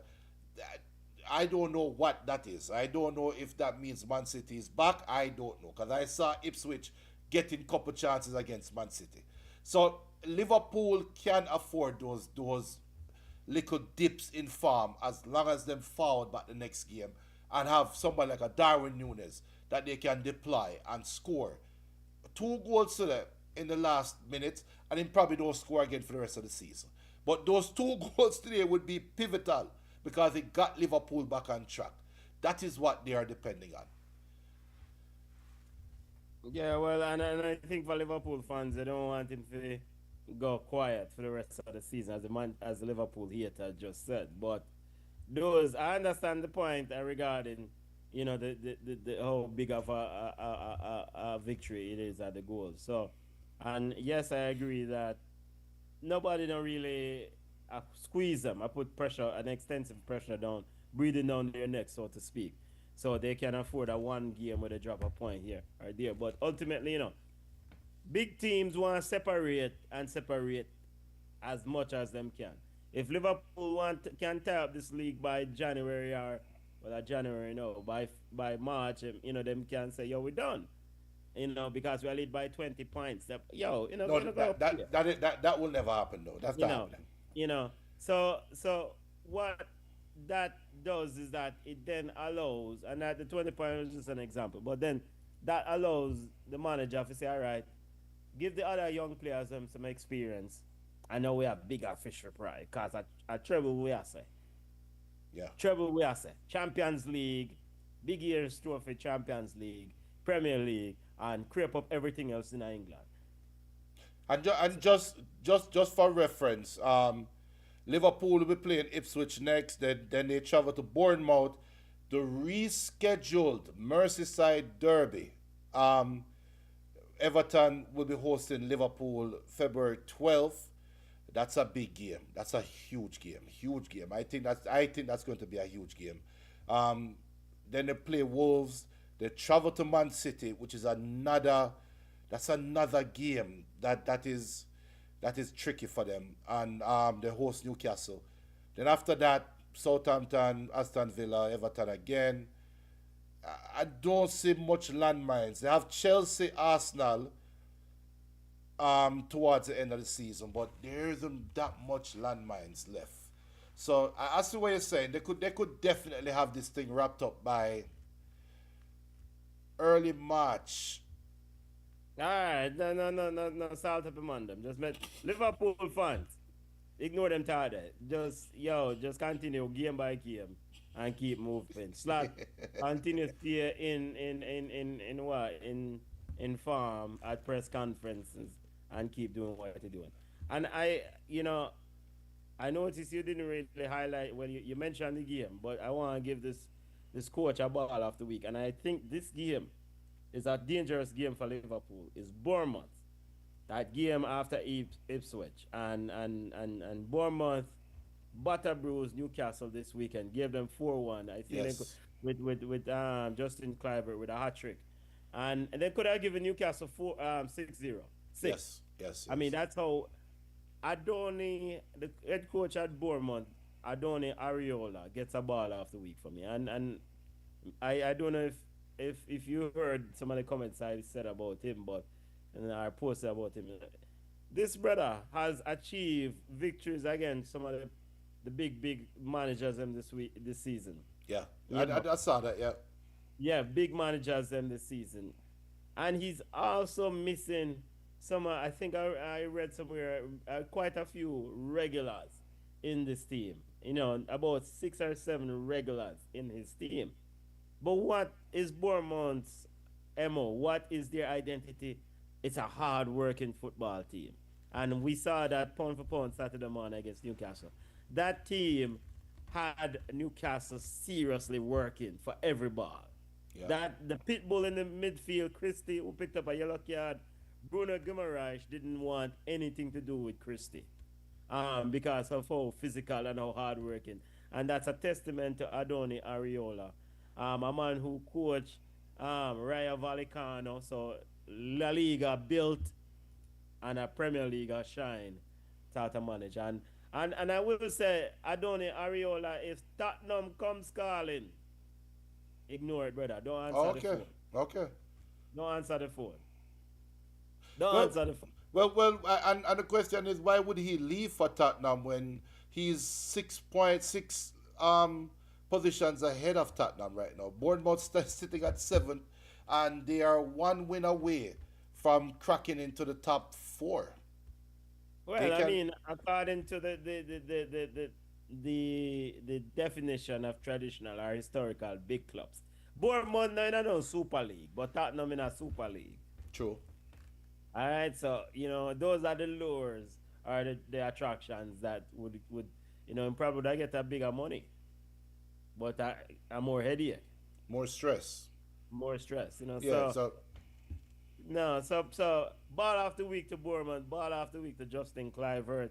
I don't know what that is. I don't know if that means Man City is back. I don't know. Because I saw Ipswich getting couple chances against Man City. So Liverpool can afford those little dips in form as long as them forward back the next game and have somebody like a Darwin Nunes that they can deploy and score. 2 goals today in the last minute, and then probably don't score again for the rest of the season. But those 2 goals today would be pivotal because it got Liverpool back on track. That is what they are depending on. Yeah, well, and I think for Liverpool fans, they don't want him to go quiet for the rest of the season, as the Liverpool hater just said. But those, I understand the point regarding, the how big of a victory it is at the goal. So, and yes, I agree that nobody don't really squeeze them. I put pressure, an extensive pressure down, breathing down their neck, so to speak. So they can afford a one game with a drop a point here or there. But ultimately, big teams want to separate and separate as much as them can. If Liverpool can tie up this league by January or January no by March, them can say yo we're done. Because we are lead by 20 points. No, that will never happen though. That's you not know, happening. you know. So what that does is that it then allows, and that the 20 points is just an example, but then that allows the manager to say, all right, give the other young players some experience. I know we have bigger fish to fry because I treble we are say. Yeah. Treble we are say. Champions League, big years trophy, Champions League, Premier League, and creep up everything else in England. And just for reference, Liverpool will be playing Ipswich next. Then they travel to Bournemouth, the rescheduled Merseyside Derby. Everton will be hosting Liverpool February 12th. That's a big game. That's a huge game. Huge game. I think that's going to be a huge game. Then they play Wolves. They travel to Man City, which is another game that is tricky for them. And they host Newcastle. Then after that, Southampton, Aston Villa, Everton again. I don't see much landmines. They have Chelsea, Arsenal towards the end of the season, but there isn't that much landmines left. So I see what you're saying. They could definitely have this thing wrapped up by early March. All right, no, salt up among them. Just met Liverpool fans. Ignore them target. Just continue game by game and keep moving. Slot continue stay in what in farm at press conferences and keep doing what you're doing. And I noticed you didn't really highlight when you mentioned the game, but I want to give this coach a ball of the week, and I think this game is a dangerous game for Liverpool. Is Bournemouth. That game after Ipswich and Bournemouth butter bruised Newcastle this weekend, gave them 4-1. I think Yes. with Justin Cliver with a hat trick, and they could have given Newcastle 6-0. Yes. Yes. I mean, Yes. that's how Adoni, the head coach at Bournemouth, Adoni Ariola, gets a ball of the week for me. And I don't know if you heard some of the comments I said about him, but and I posted about him. This brother has achieved victories against some of the big managers them this season. Yeah. You I, know, I, I saw that. Yeah. yeah, big managers them this season, and he's also missing some. I think I read somewhere quite a few regulars in this team. About 6 or 7 regulars in his team. But what is Bournemouth's MO? What is their identity? It's a hard working football team. And we saw that pound for pound Saturday morning against Newcastle. That team had Newcastle seriously working for every ball. Yeah. That the pit bull in the midfield, Christie, who picked up a yellow card, Bruno Guimaraes didn't want anything to do with Christie, because of how physical and how hardworking. And that's a testament to Adoni Ariola, a man who coached Rayo Vallecano. So La Liga built and a Premier League shine start to manage. And I will say, Adoni Ariola, if Tottenham comes calling, ignore it, brother. Don't answer the Okay, phone. okay. Don't answer the phone. Don't Well, answer the phone. and the question is, why would he leave for Tottenham when he's 6.6 positions ahead of Tottenham right now? Bournemouth sitting at 7th, and they are one win away from cracking into the top 4. They Well, I can. mean, according to the definition of traditional or historical big clubs, Bournemouth now in a no Super League, but Tottenham in a Super League. True. All right, so those are the lures or the attractions that would probably I get a bigger money, but a more headache, More stress. more stress. Yeah. So So no, so ball after week to Bournemouth, ball after week to Justin Clivert,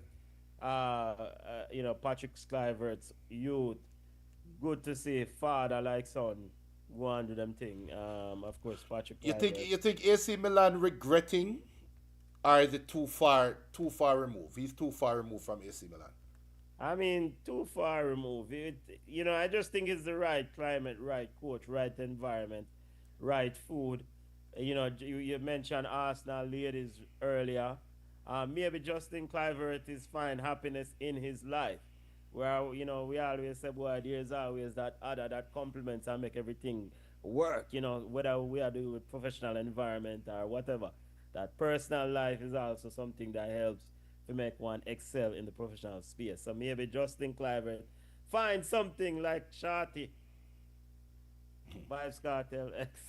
Patrick Clivert's youth. Good to see father like son go on do them thing. Of course, Patrick you think Clivert. you think AC Milan regretting, or is it too far removed? He's too far removed from AC Milan. I mean, too far removed. I just think it's the right climate, right coach, right environment, right food. You mentioned Arsenal ladies earlier. Maybe Justin Clivert is find happiness in his life. Where, we always say, boy, there's always that other that complements and make everything work, whether we are doing with professional environment or whatever. That personal life is also something that helps to make one excel in the professional space. So maybe Justin Clivert find something like Shorty, Vibes Cartel X,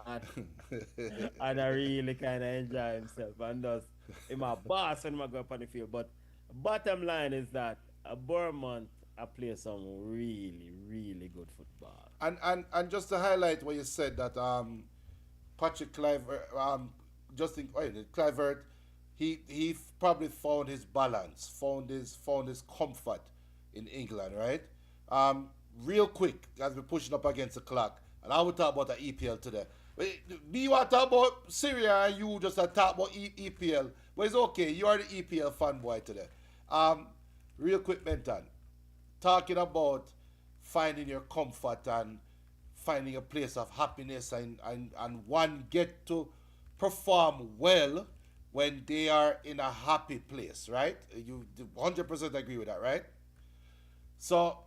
and, and I really kind of enjoy himself and does him a boss when I go up on the field. But bottom line is that Bournemouth I play some really, really good football. And just to highlight what you said that Patrick Clivert, Justin Clivert, he probably found his balance, found his comfort in England, right? Real quick, as we're pushing up against the clock, and I will talk about the EPL today. Me want to talk about Syria, and you just talk about EPL. But it's okay, you are the EPL fanboy today. Um, Real quick, Menton, talking about finding your comfort and finding a place of happiness, and one get to perform well when they are in a happy place, right? You 100% agree with that, right? So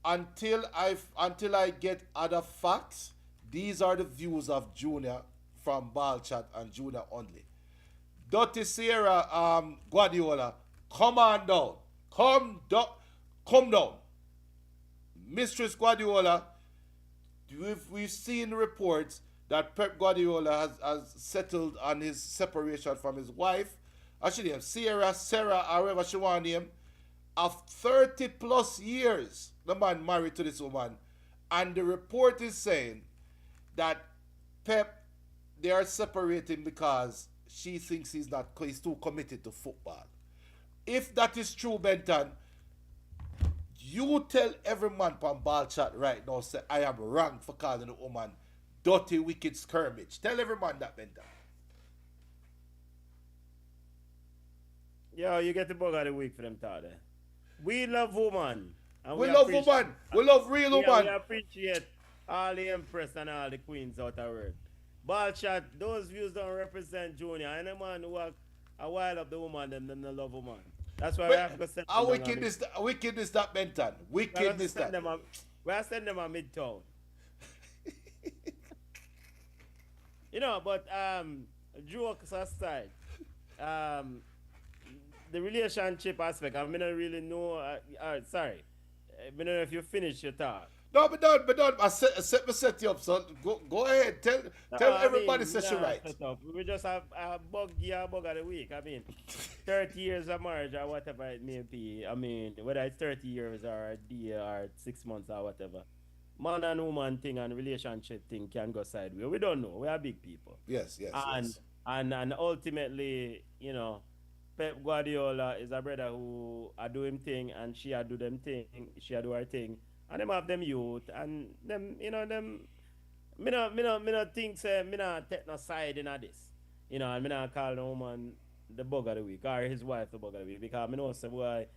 until I get other facts, these are the views of Junior from Ball Chat and Junior only. Dirty Sierra Guardiola, come on down. Come down. Mistress Guardiola, we've seen reports that Pep Guardiola has settled on his separation from his wife. Actually, Sarah, however she want to name, of 30 plus years, the man married to this woman. And the report is saying that Pep, they are separating because she thinks he's too committed to football. If that is true, Benton, you tell every man from Ball Chat right now, say, I am wrong for calling the woman dirty, wicked skirmish. Tell every man that, Benton. Yo, you get the bug of the week for them, Tade. We love woman. And We love woman. We love real yeah, we woman. appreciate all the empress and all the queens out of word. Ball chat, those views don't represent Junior. Any man who a while of the woman, them don't love woman. That's why we have to send How them down a wickedness that, Benton? we have to Wickedness send that. them a we have to send them a midtown. But jokes aside, um the relationship aspect, I mean, I really know. Sorry, I don't know if you finished your talk. No, but don't. I set you up, son. Go ahead. Tell I everybody mean, says you nah, right. set up. We just have a bug of the week. I mean, 30 years of marriage or whatever it may be. I mean, whether it's 30 years or a day or 6 months or whatever. Man and woman thing and relationship thing can go sideways. We don't know. We are big people. Yes, yes, And yes. and ultimately, Pep Guardiola is a brother who I do him thing and she I do them thing, she I do her thing, and them have them youth and them, them. Me not think say me not take no side in this, and me not call no woman the bug of the week or his wife the bug of the week because me know say boy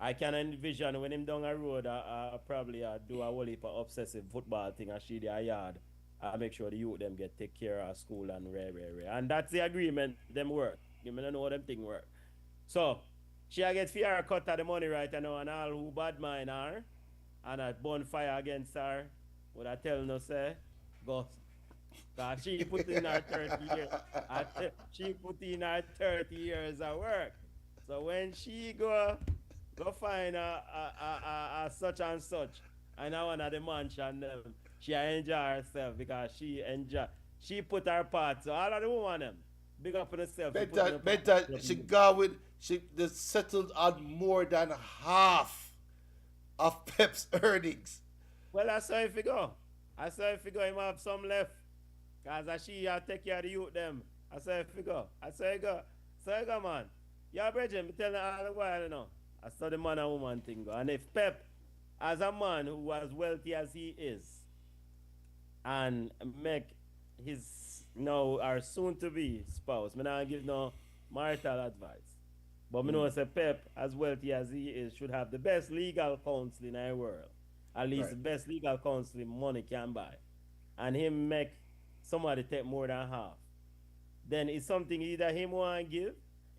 I can envision when him down a road, I probably do a whole heap of obsessive football thing. I see their yard. I make sure the youth them get take care of school and rare. And that's the agreement them work. You may not know how them thing work. So she a get fair cut of the money right now and all who bad mind her and a bonfire against her. What I tell no say, go. Cause she put in her 30 years. She put in her 30 years of work. So when she go find a such and such and I one of the mansion she enjoy herself because she put her part. So all of the woman them big up on herself for putting Better, her part. better. She got with she they settled on more than half of Pep's earnings. Well, I saw if you go. I saw if you go, him have some left. Cause I see you take care of the youth them. I saw if you go. I saw you go. So you go, man. Your brethren, me tell you all the while, I saw the man and woman thing go. And if Pep, as a man who as wealthy as he is, and make his now or soon to be spouse, me not give no marital advice. But me know say Pep, as wealthy as he is, should have the best legal counsel in the world. At least Right. the best legal counsel money can buy. And him make somebody take more than half. Then it's something either him want to give,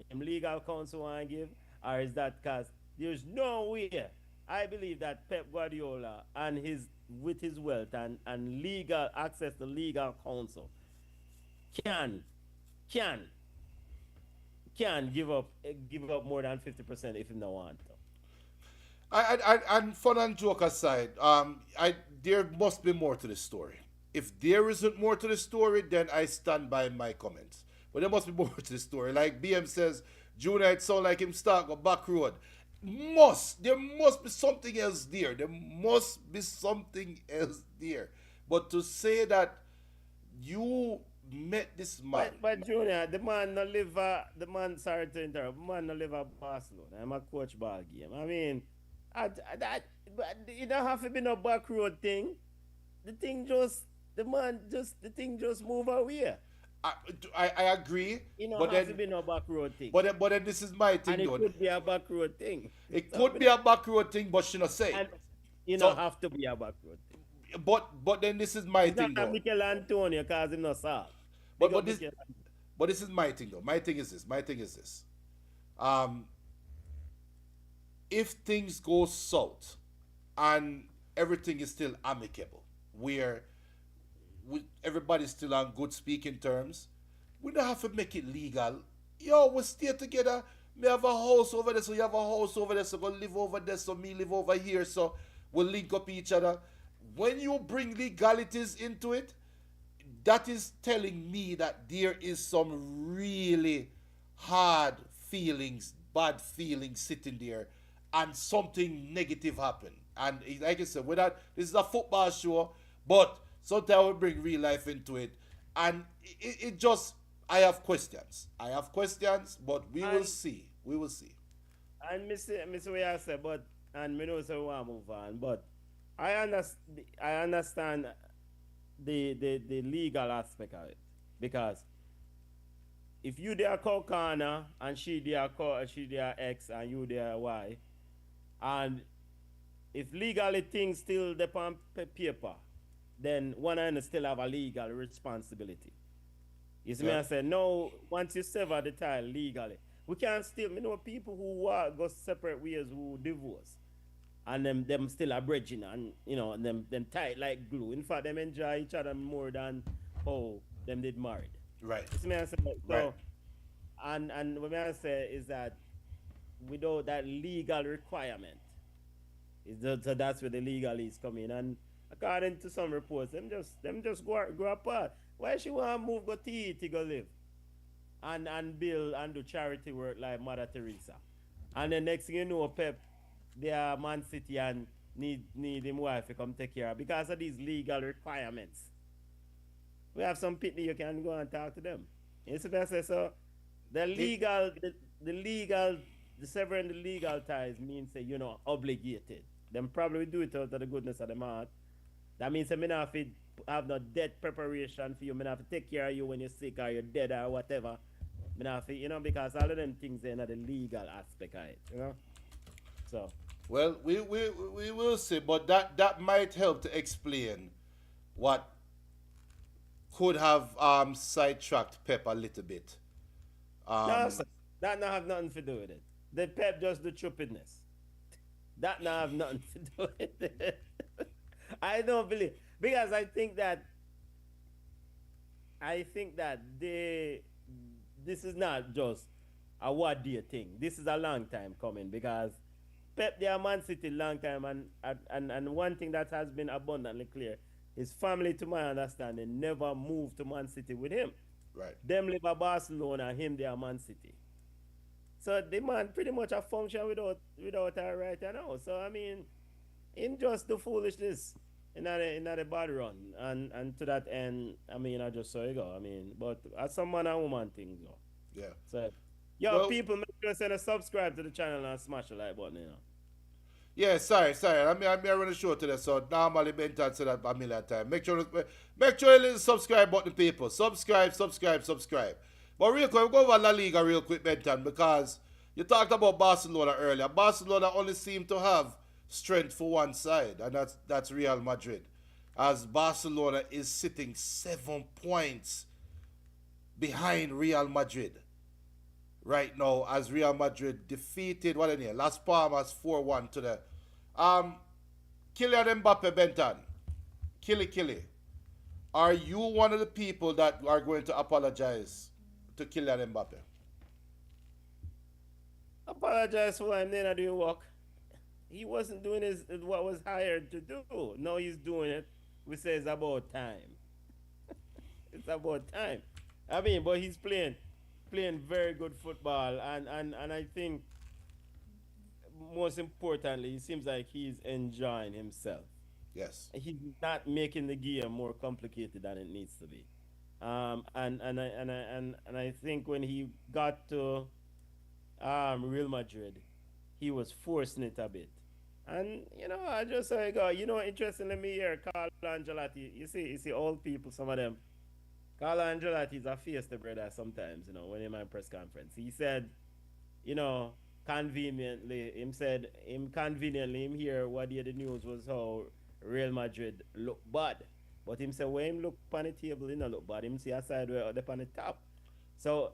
him legal counsel want to give, or is that because there's no way I believe that Pep Guardiola and his with his wealth and legal access to legal counsel can can can give up more than 50% if he don't want to. And fun and joke aside, there must be more to the story. If there isn't more to the story, then I stand by my comments. But there must be more to the story. Like BM says, Junior, it sound like him start go back road. There must be something else there. There must be something else there. But to say that you met this man, But Junior, the man sorry to interrupt, the man no live at Barcelona. I'm a coach ball game. I mean, that but it don't have to be no back road thing. The thing just the thing just move away. I, I agree. It don't But have to then, be no back road thing. but then this is my And thing it though. could be a back road thing. It So, could be a back road thing, but she not say it. and it don't So, have to be a back road thing. but then this is my It's not thing a though. Michael Antonio cause him not soft. But Big but up this Michael. but this is my thing though. My thing is this. My thing is this. Um, if things go south and everything is still amicable, where everybody's still on good speaking terms, we don't have to make it legal. Yo, we stay together. Me have a house over there, so you have a house over there, so go live over there, so me live over here, so we'll link up each other. When you bring legalities into it, that is telling me that there is some really hard feelings, bad feelings sitting there, and something negative happened. And like I said, whether this is a football show, but sometimes we bring real life into it, and it just I have questions. I have questions, but we will And see. We will see. Mr. Way I say, but and me know say we want to move on, but I understand the legal aspect of it because if you their co-corner and she their ex and you their wife and if legally things still depend on paper, then one end still have a legal responsibility. You see me Yeah. I say no once you sever the tie legally. We can still me know people who go separate ways who divorce and them still are bridging and them tight like glue. In fact, them enjoy each other more than how them did married. Right. You see me I say Right. so and what I say is that without that legal requirement, so that's where the legalese come in. And according to some reports, them just go apart. Why she want to move go to go live and build and do charity work like Mother Teresa? And the next thing you know, Pep, they are Man City and need him wife to come take care of because of these legal requirements. We have some pitney you can go and talk to them. You see what I say? So the It, legal, the legal, the severing the legal ties means say you know obligated. Them probably do it out of the goodness of the heart. That means that me not have to have no death preparation for you. Me not have to take care of you when you're sick or you're dead or whatever. Me not have to, you know, because all of them things are in the legal aspect of it, you know. So well, we will see, but that might help to explain what could have sidetracked Pep a little bit. no, Um, sir, that not have nothing to do with it. The Pep just the stupidness. That not have nothing to do with it. I don't believe because I think that this is not just a one day thing. This is a long time coming because Pep they are Man City long time and one thing that has been abundantly clear, his family to my understanding never moved to Man City with him. right. Them live at Barcelona and him they are Man City. So the man pretty much a function without a right now. So I mean him just do foolishness in the bad run and to that end I mean I just saw it go. I mean but as some man and woman things go. Yeah. So yo Well, people make sure to subscribe to the channel and smash the like button, you know. yeah, sorry. I run the show today, so normally Benton said that a million times. Make sure you subscribe button, people. Subscribe. But real quick, we go over La Liga real quick, Benton, because you talked about Barcelona earlier. Barcelona only seem to have strength for one side, and that's Real Madrid. As Barcelona is sitting 7 points behind Real Madrid right now as Real Madrid defeated what in here? Las Palmas 4-1 to the um Kylian Mbappe Benton. Killy. Are you one of the people that are going to apologize to Kylian Mbappe? Apologize for him then I didn't work. He wasn't doing his what was hired to do. No, he's doing it. We say it's about time. It's about time. I mean, but he's playing very good football and I think most importantly, it seems like he's enjoying himself. Yes. He's not making the game more complicated than it needs to be. And I think when he got to Real Madrid, he was forcing it a bit. And you know, I just say, go. You know, interestingly, me here, Carlo Angelotti. You see, old people, some of them. Carlo Angelotti is a fiesta brother sometimes. You know, when in my press conference, he said, you know, conveniently him here what the news was how Real Madrid look bad. But him say when him look on the table, he not look bad. Him see a side where they on the top. So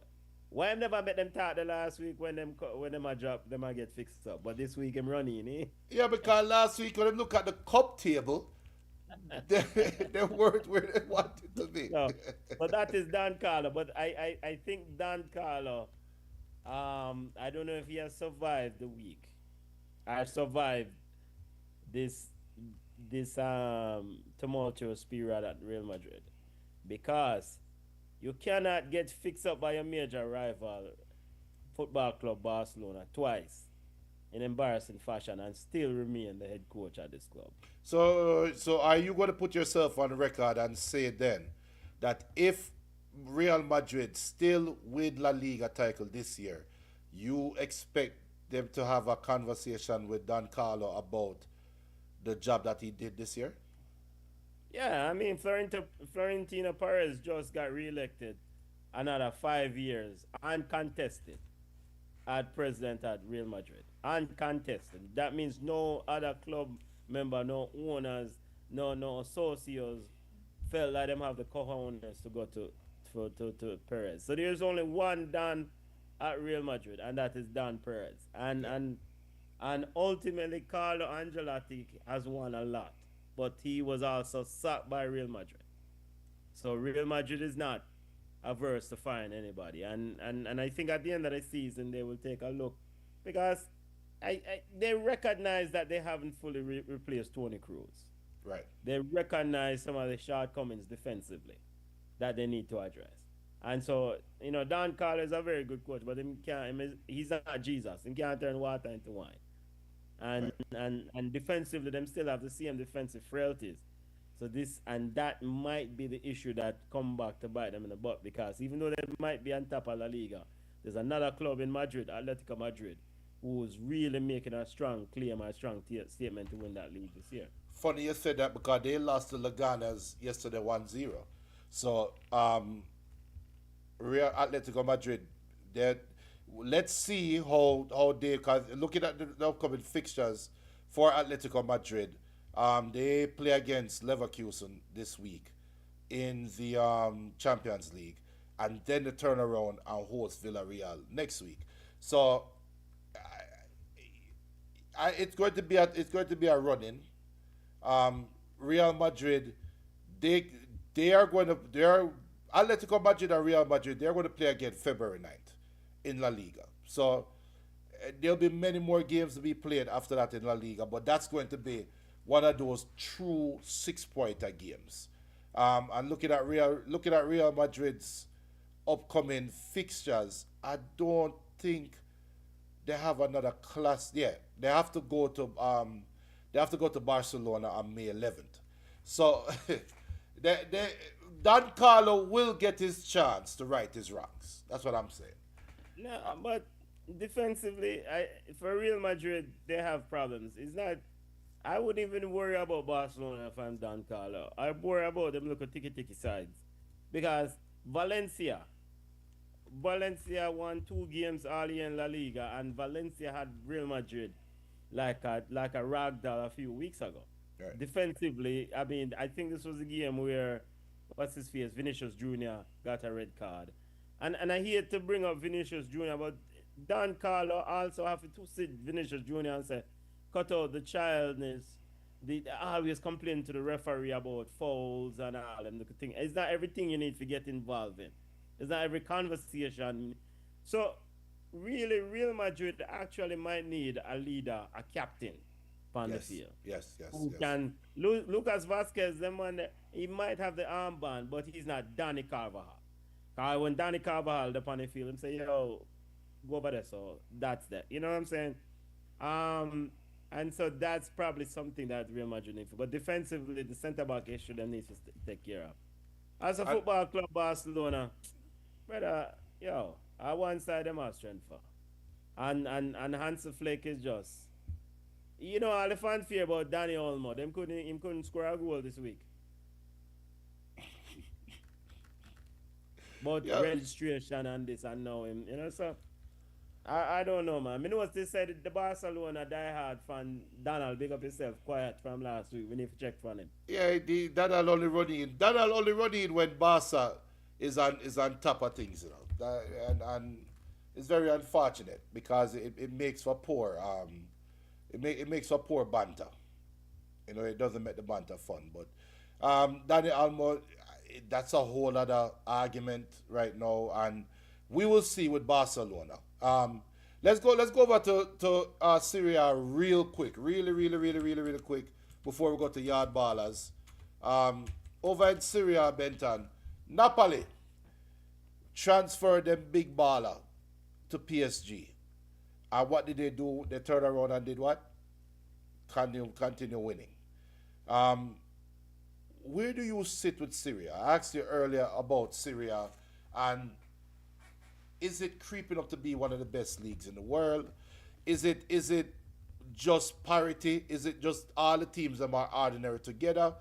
why him never met them talk the last week when them a drop, them a get fixed up. But this week him running, eh? Yeah, because last week when I look at the cup table, they weren't where they wanted to be. No. But that is Dan Carlo. But I think Dan Carlo, I don't know if he has survived the week. I survived this tumultuous period at Real Madrid because you cannot get fixed up by a major rival football club Barcelona twice in embarrassing fashion and still remain the head coach at this club. So are you going to put yourself on record and say then that if Real Madrid still win La Liga title this year, you expect them to have a conversation with Don Carlo about the job that he did this year? Yeah, I mean Florentino Perez just got re-elected another 5 years uncontested at president at Real Madrid. Uncontested. That means no other club member, no owners, no associates felt like them have the cojones to go to Perez. So there's only one Don at Real Madrid, and that is Don Perez. And ultimately Carlo Ancelotti has won a lot, but he was also sacked by Real Madrid. So Real Madrid is not averse to firing anybody, and I think at the end of the season they will take a look because they recognize that they haven't fully replaced Tony Cruz. Right. They recognize some of the shortcomings defensively that they need to address. And so, you know, Don Carlo is a very good coach, but he's not Jesus. He can't turn water into wine. And Right. and defensively, them still have the same defensive frailties. So this and that might be the issue that come back to bite them in the butt because even though they might be on top of La Liga, there's another club in Madrid, Atletico Madrid, who's really making a strong claim, a strong statement to win that league this year. Funny you said that because they lost to Leganes yesterday 1-0. So, Real Atletico Madrid, they let's see how they, because looking at the upcoming fixtures for Atletico Madrid, they play against Leverkusen this week in the Champions League, and then they turn around and host Villarreal next week. So it's going to be a running. Real Madrid, they they are going to they are Atletico Madrid and Real Madrid. They're going to play again February 9th in La Liga. So there'll be many more games to be played after that in La Liga, but that's going to be one of those true 6 pointer games. And looking at Real Madrid's upcoming fixtures, I don't think they have another class. Yeah, they have to go to Barcelona on May 11th. So they Don Carlo will get his chance to right his wrongs. That's what I'm saying. No, but defensively, for Real Madrid, they have problems. It's not. I wouldn't even worry about Barcelona if I'm Don Carlo. I worry about them look at tiki sides because Valencia, Valencia won 2 games early in La Liga, and Valencia had Real Madrid like a rag doll a few weeks ago. Right. Defensively, I mean, I think this was a game where what's his face, Vinicius Junior got a red card, and I hate to bring up Vinicius Junior, but Don Carlo also have to sit Vinicius Junior and say, cut out the childness. They always complain to the referee about fouls and all them little thing. It's not everything you need to get involved in. It's not every conversation. So really, Real Madrid actually might need a leader, a captain on the Yes, field. yes, yes, Who yes. can Lucas Vasquez, the man he might have the armband, but he's not Danny Carvajal. Cause when Danny Carvajal up on the field, him say, yo, go over there. So that's that. You know what I'm saying? Um and so that's probably something that Real Madrid needs. But defensively, the centre back issue them needs to take care of. As a And football club, Barcelona, brother, yo, I one side them are strength for. And Hansi Flick is just all the fanfare about Danny Olmo. Them couldn't him couldn't score a goal this week. But yeah, registration and this and now him, so I don't know, man. Me know what they said the Barcelona diehard fan Donald big up himself quiet from last week. We need to check for him. yeah, that'll only run in. That'll only run in when Barca is on top of things, and it's very unfortunate because it makes for poor it makes for poor banter. It doesn't make the banter fun. But Danny Almo, that's a whole other argument right now, and we will see with Barcelona. Let's go over to Syria real quick, really quick before we go to Yawd Ballas. Over in Syria, Benton, Napoli transferred them big baller to PSG. And what did they do? They turned around and did what? Continue winning. Um, where do you sit with Syria? I asked you earlier about Syria, and is it creeping up to be one of the best leagues in the world? Is it just parity? Is it just all the teams that are ordinary together?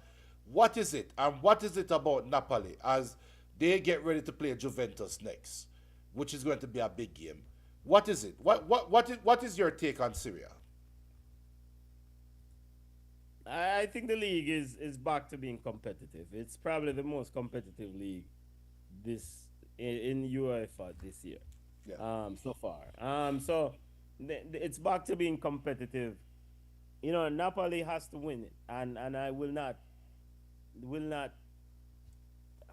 What is it? And what is it about Napoli as they get ready to play Juventus next, which is going to be a big game? What is it? What is your take on Syria? I think the league is back to being competitive. It's probably the most competitive league this in UEFA this year. Yeah. So far. So it's back to being competitive. Napoli has to win it, and I will not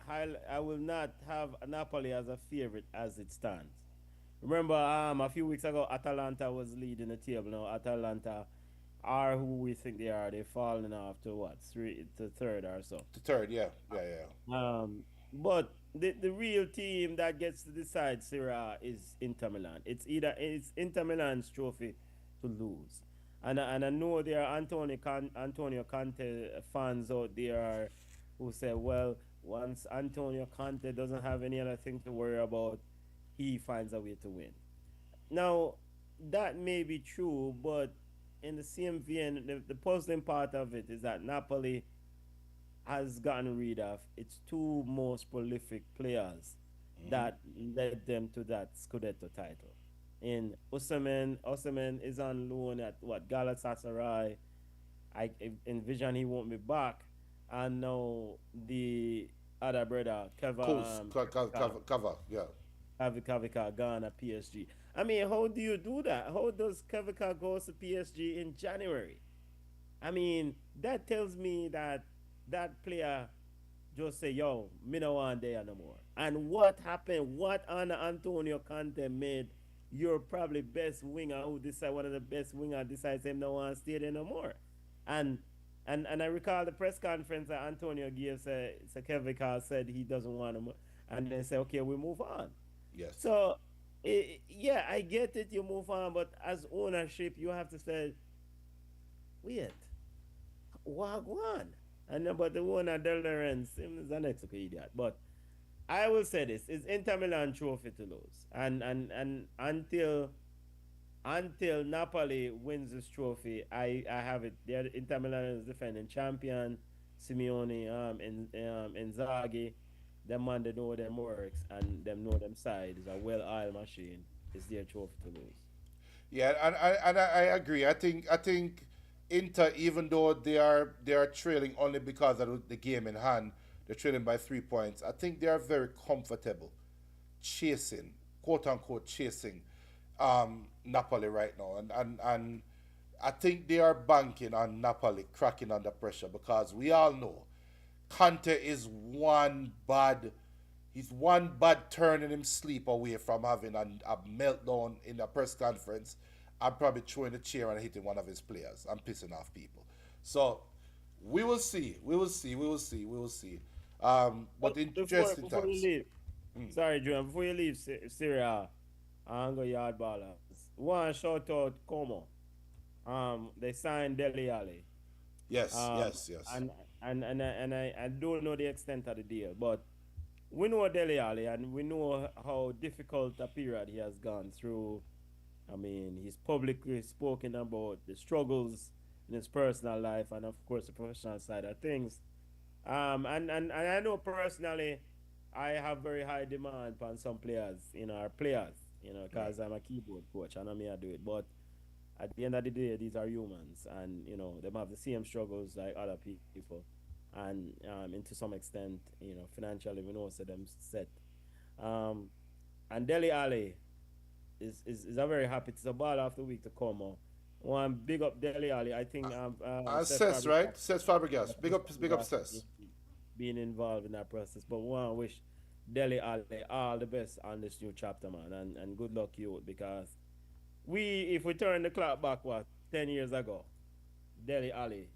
I will not have Napoli as a favorite as it stands. Remember, a few weeks ago, Atalanta was leading the table. Now Atalanta are who we think they are. They've fallen off to what, three to third or so. The third, yeah, yeah, yeah. But the real team that gets to decide Serie A is Inter Milan. It's Inter Milan's trophy to lose. And I know there are Antonio Conte fans out there who say, well, once Antonio Conte doesn't have any other thing to worry about, he finds a way to win. Now, that may be true, but in the same vein, the puzzling part of it is that Napoli has gotten rid of its two most prolific players Hmm. that led them to that Scudetto title. In Osimhen is on loan at what Galatasaray. I envision he won't be back, and now the other brother Coast Kevika cover, yeah. Kavika gone at PSG. I mean, how do you do that? How does Kavika go to PSG in January? I mean, that tells me that that player just say, yo, me no want there no more. And what happened? What Antonio Conte made your probably best winger who decide one of the best winger decides him no want to stay there no more. And and I recall the press conference that Antonio gave say Kevin Carl said he doesn't want him and then say, okay, we move on. Yes. So yeah, I get it, you move on, but as ownership you have to say, wait, Wagwan. And then, but the one at Delderens is an ex idiot. But I will say this: it's Inter Milan trophy to lose, and until Napoli wins this trophy, I have it. They're Inter Milan is defending champion. Simeone, Inzaghi, them man they know them works and them know them side is a well-oiled machine. It's their trophy to lose. Yeah, and I agree. I think Inter, even though they are trailing only because of the game in hand, they're trailing by 3 points. I think they are very comfortable chasing, quote unquote, chasing Napoli right now, and I think they are banking on Napoli cracking under pressure because we all know Conte is he's one bad turn in him sleep away from having a meltdown in a press conference and probably throwing a chair and hitting one of his players and pissing off people. So we will see. We will see. We will see. We will see. But But interesting before you times. leave, sorry, Julian, before you leave Syria, I'm go Yard Ballas. One shout out Como. They signed Deli Ali. Yes, Um, yes, yes. and I don't know the extent of the deal, but we know Deli Ali, and we know how difficult a period he has gone through. I mean, he's publicly spoken about the struggles in his personal life, and of course the professional side of things. And I know personally, I have very high demand on some players, our players, Right. because I'm a keyboard coach and I may I do it. But at the end of the day, these are humans, and they have the same struggles like other people, and and to some extent, financially, we know so them set. Um, and Deli Ali is a very happy. It's a ball of the week to come on. One big up Deli Ali. I think Seth Cess, right? Fabregas Cess Fabregas. Big up is Cess. being involved in that process. But we want to wish Deli Ali all the best on this new chapter, man, and good luck you because if we turn the clock back, what 10 years ago, Deli Ali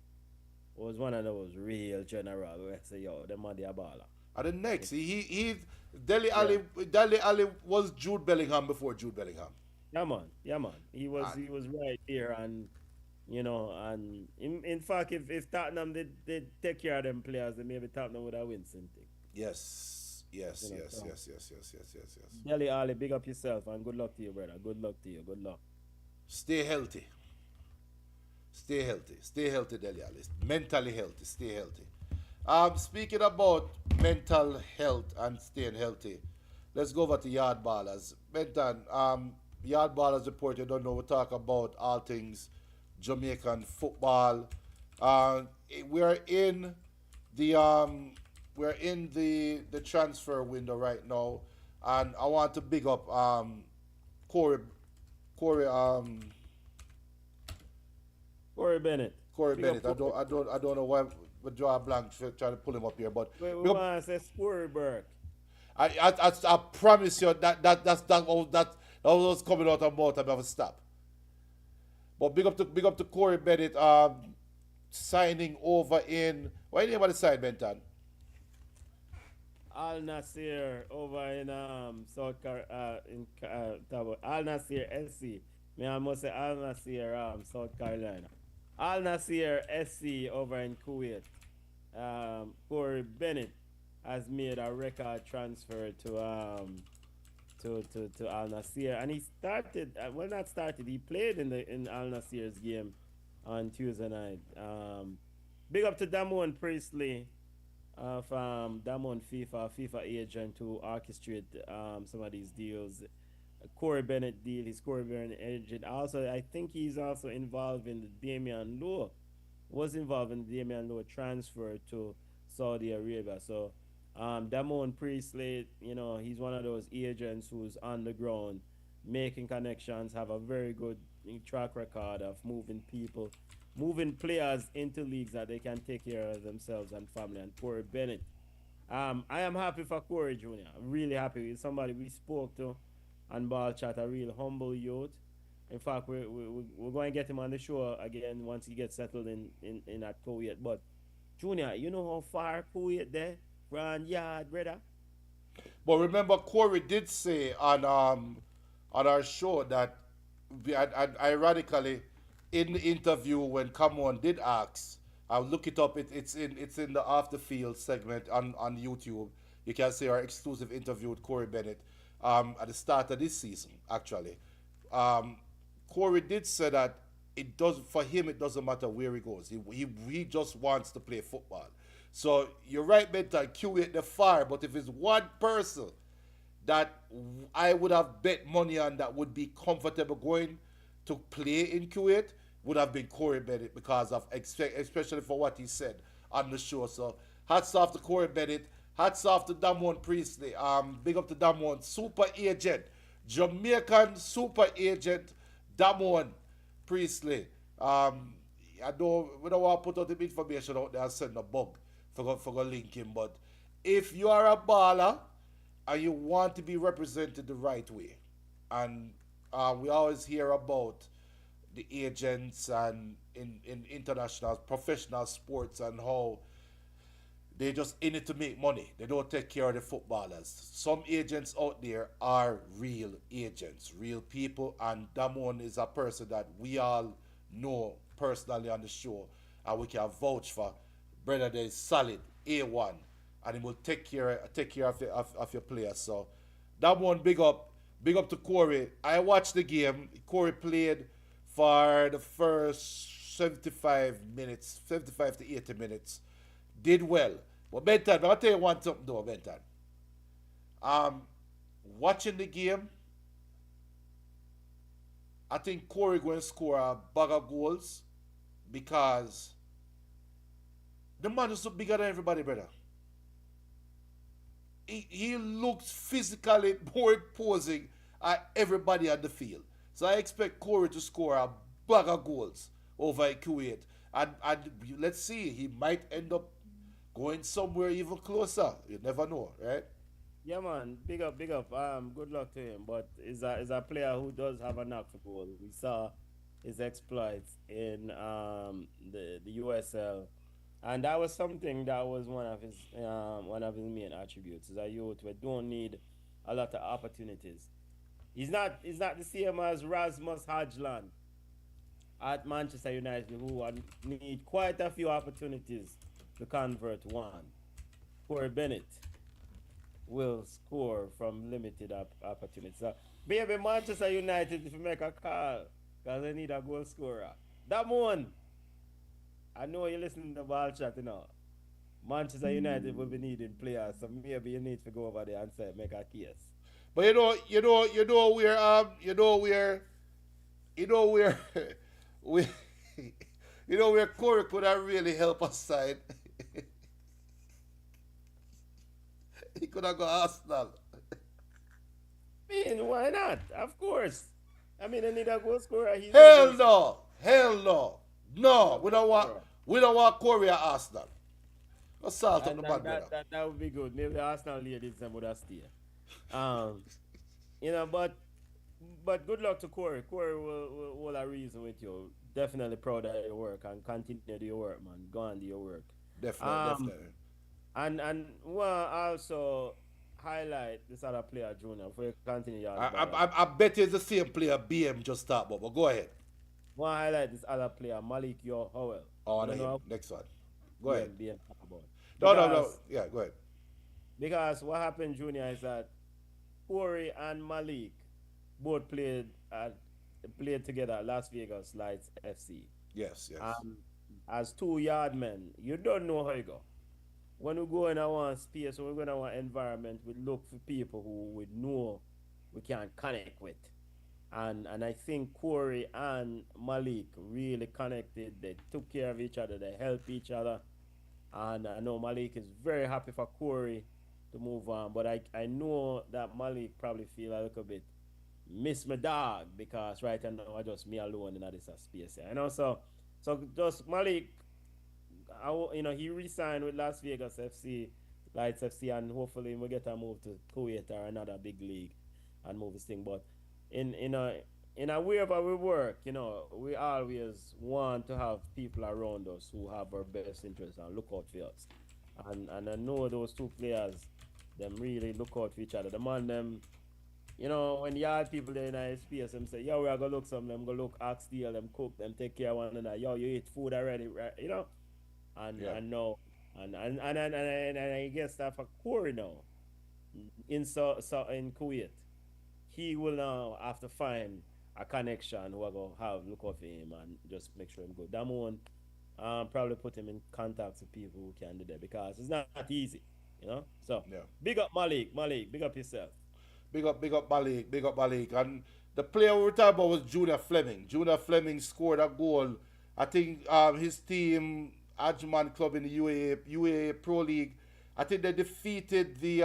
was one of those real general. We say, yo, the man, they a baller. And the next, It- he yeah, Dele Ali was Jude Bellingham before Jude Bellingham. yeah, man, yeah, man. He was And he was right there, and and in fact, if Tottenham did take care of them players, then maybe Tottenham would have win something. yes, yes, yes, So yes, yes, yes, yes, yes, yes. Deli Ali, big up yourself, and good luck to you, brother. Good luck to you. Good luck. Stay healthy. Stay healthy. Stay healthy, Dele Ali. Mentally healthy. Stay healthy. Speaking about mental health and staying healthy, let's go over to Yard Ballers. Benton, Yard Ballers report, you don't know, we talk about all things Jamaican football. Uh, we're in the the transfer window right now, and I want to big up Corey Corey Corey Bennett, Corey big up Bennett. Corey. I don't know why we draw a blank trying to pull him up here, but We big up, want to say Corey Burke. I promise you that was coming out of mouth. I never stop. But big up to Corey Bennett signing over in why anybody sign Benton? Al Nasir over in South Car in Al Nasir SC Me, I must say Al Nasir, South Carolina. Al Nasir SC over in Kuwait. Corey Bennett has made a record transfer to Al Nasir, and he started. Well, not started. He played in Al Nasir's game on Tuesday night. Big up to Damon Priestley of Damon FIFA agent to orchestrate some of these deals. Corey Bennett deal, his Corey Bennett agent. Also, I think he's also involved in the Damian Lowe. Was involved in the Damian Lowe transfer to Saudi Arabia. So, Damon Priestley, he's one of those agents who's on the ground, making connections, have a very good track record of moving people, moving players into leagues that they can take care of themselves and family. And Corey Bennett, I am happy for Corey Jr. I'm really happy with somebody we spoke to on Ball Chat, a real humble youth. In fact, we're going to get him on the show again once he gets settled in at Kuwait. But, Junior, you know how far Kuwait there from Yard, brother? But remember, Corey did say on our show that ironically in the interview when Come On did ask, I'll look it up. It's in the After Field segment on YouTube. You can see our exclusive interview with Corey Bennett at the start of this season. Actually, um, Corey did say that it does for him. It doesn't matter where he goes. He just wants to play football. So you're right, Mental. Q it the fire, but if it's one person that I would have bet money on that would be comfortable going to play in Kuwait would have been Corey Bennett because of especially for what he said on the show. So hats off to Corey Bennett. Hats off to Damon Priestley. Big up to Damon, super agent, Jamaican super agent Damon Priestley. We don't want to put out the information out there and send a bug for link him, but if you are a baller and you want to be represented the right way. And we always hear about the agents and in international professional sports and how they just in it to make money. They don't take care of the footballers. Some agents out there are real agents, real people, and Damon is a person that we all know personally on the show, and we can vouch for. Brother, that is solid, A1, and he will take care of your players. So that one, big up to Corey. I watched the game. Corey played for the first 75 minutes, 75 to 80 minutes. Did well. But Benton, I'll tell you one something though, Benton. Um, Watching the game, I think Corey going to score a bag of goals because the man is so bigger than everybody, brother. He looks physically more imposing at everybody on the field. So I expect Corey to score a bag of goals over in Kuwait. And let's see, he might end up going somewhere even closer. You never know, right? Yeah, man. Big up, big up. Good luck to him. But is a player who does have a knack for goal. We saw his exploits in the USL, and that was something that was one of his main attributes. Is a youth we don't need a lot of opportunities. He's not the same as Rasmus Hajland at Manchester United, who need quite a few opportunities to convert one. Corey Bennett will score from limited opportunities. So, baby, Manchester United, if you make a call, because they need a goal scorer. That one, I know you're listening to ball chat, Manchester United will be needing players, so maybe you need to go over there and say, make a case. But you know where we where Corey could have really helped us side. He could have got Arsenal. I mean, why not? Of course. I mean, they need a goal scorer. He's a Hell goal no. Hell no. No, goal we don't want scorer. we don't want Corey at Arsenal. Let's salt up And the that, man, brother. that, that, that would be good. Maybe Arsenal ladies them would have stayed. Um, but good luck to Corey. Corey will a reason with you. Definitely proud of your work and continue to do your work, man. Go on do your work. Definitely, Um, definitely. and well, also highlight this other player, Junior, before you continue I, Yard I, Ballas. I bet it's the same player BM just talked about, but go ahead. Want to highlight this other player, Malik Yo Howell. Oh, I on don't know him. how Next one. Go ahead. BM talk about. No, no, no. Because Yeah, go ahead. because what happened, Junior, is that Corey and Malik both played together at Las Vegas Lights FC. Yes, yes. Um, as two yard men, you don't know how you go. When we go in our space, when we go in our environment, we look for people who we know we can connect with. And I think Corey and Malik really connected. They took care of each other. They help each other. And I know Malik is very happy for Corey to move on. But I know that Malik probably feel a little bit miss my dog because right now I just me alone in this space. You know, so just Malik, he re-signed with Las Vegas FC, Lights FC, and hopefully we get a move to Kuwait or another big league and move this thing. But in a wherever we work, we always want to have people around us who have our best interests and look out for us. And I know those two players, them really look out for each other. The man them, when you have people there in a space, them say, yo, we are gonna look some, them go look, ask deal, them cook, them take care of one another. Yo, you eat food already, right? And Yeah. I know, and I guess that for Corey now in Kuwait, he will now have to find a connection who are gonna have look out for him and just make sure him go. That one, probably put him in contact with people who can do that because it's not easy. So Yeah. big up Malik, big up yourself. Big up Malik, big up Malik. And the player we were talking about was Junior Fleming. Junior Fleming scored a goal. I think his team, Ajman Club in the UAE Pro League, I think they defeated the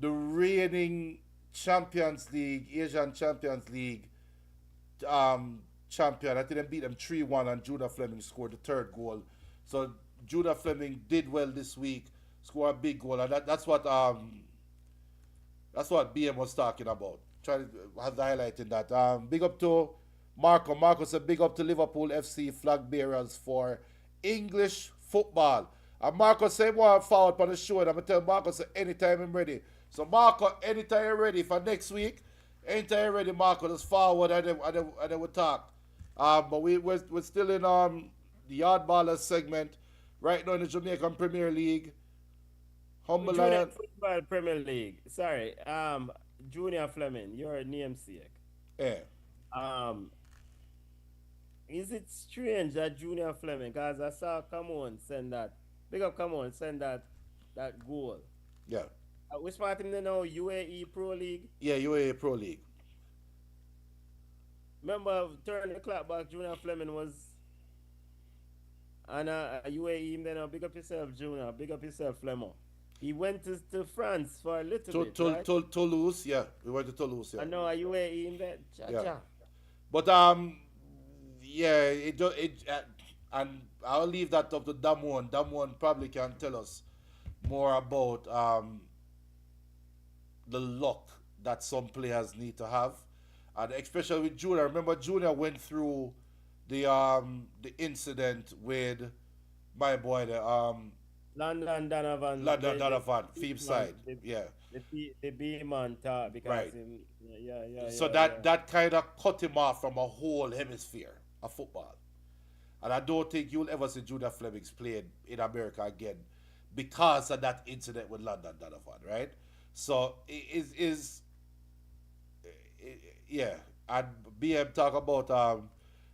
reigning Champions League, Asian Champions League champion. I think they beat them 3-1 and Judah Fleming scored the third goal. So Judah Fleming did well this week, scored a big goal, and that's what BM was talking about. Trying to have the highlight in that. Big up to Marco. Marco said big up to Liverpool FC flag bearers for English football. And Marco said more forward on the show. And I'm going to tell Marco say anytime I'm ready. So Marco, anytime you're ready for next week, anytime you're ready, Marco, just forward and then we'll talk. But we're still in the Yawd Ballas segment right now in the Jamaican Premier League. Humble Junior Lion. Football Premier League. Sorry, Junior Fleming, you're a namesake. Yeah. Um, is it strange that Junior Fleming, because I saw come on send that big up, come on send that goal. Yeah. Which part in the now UAE Pro League? Yeah, UAE Pro League. Remember, turn the clock back. Junior Fleming was and UAE. Then big up yourself, Junior. Big up yourself, Fleming. He went to France for a little bit, right? Toulouse, yeah. We went to Toulouse, yeah. I know UAE in there. Cha Yeah. cha. But yeah, and I'll leave that up to Damwon. Damwon probably can tell us more about the luck that some players need to have, and especially with Junior. Remember, Junior went through the incident with my boy, London Donovan. London Donovan, Phoebe Man, side, yeah. the B man talk because Right. him, yeah. So that kind of cut him off from a whole hemisphere of football. And I don't think you'll ever see Judah Flemings playing in America again because of that incident with London Donovan, right? So yeah. And BM talk about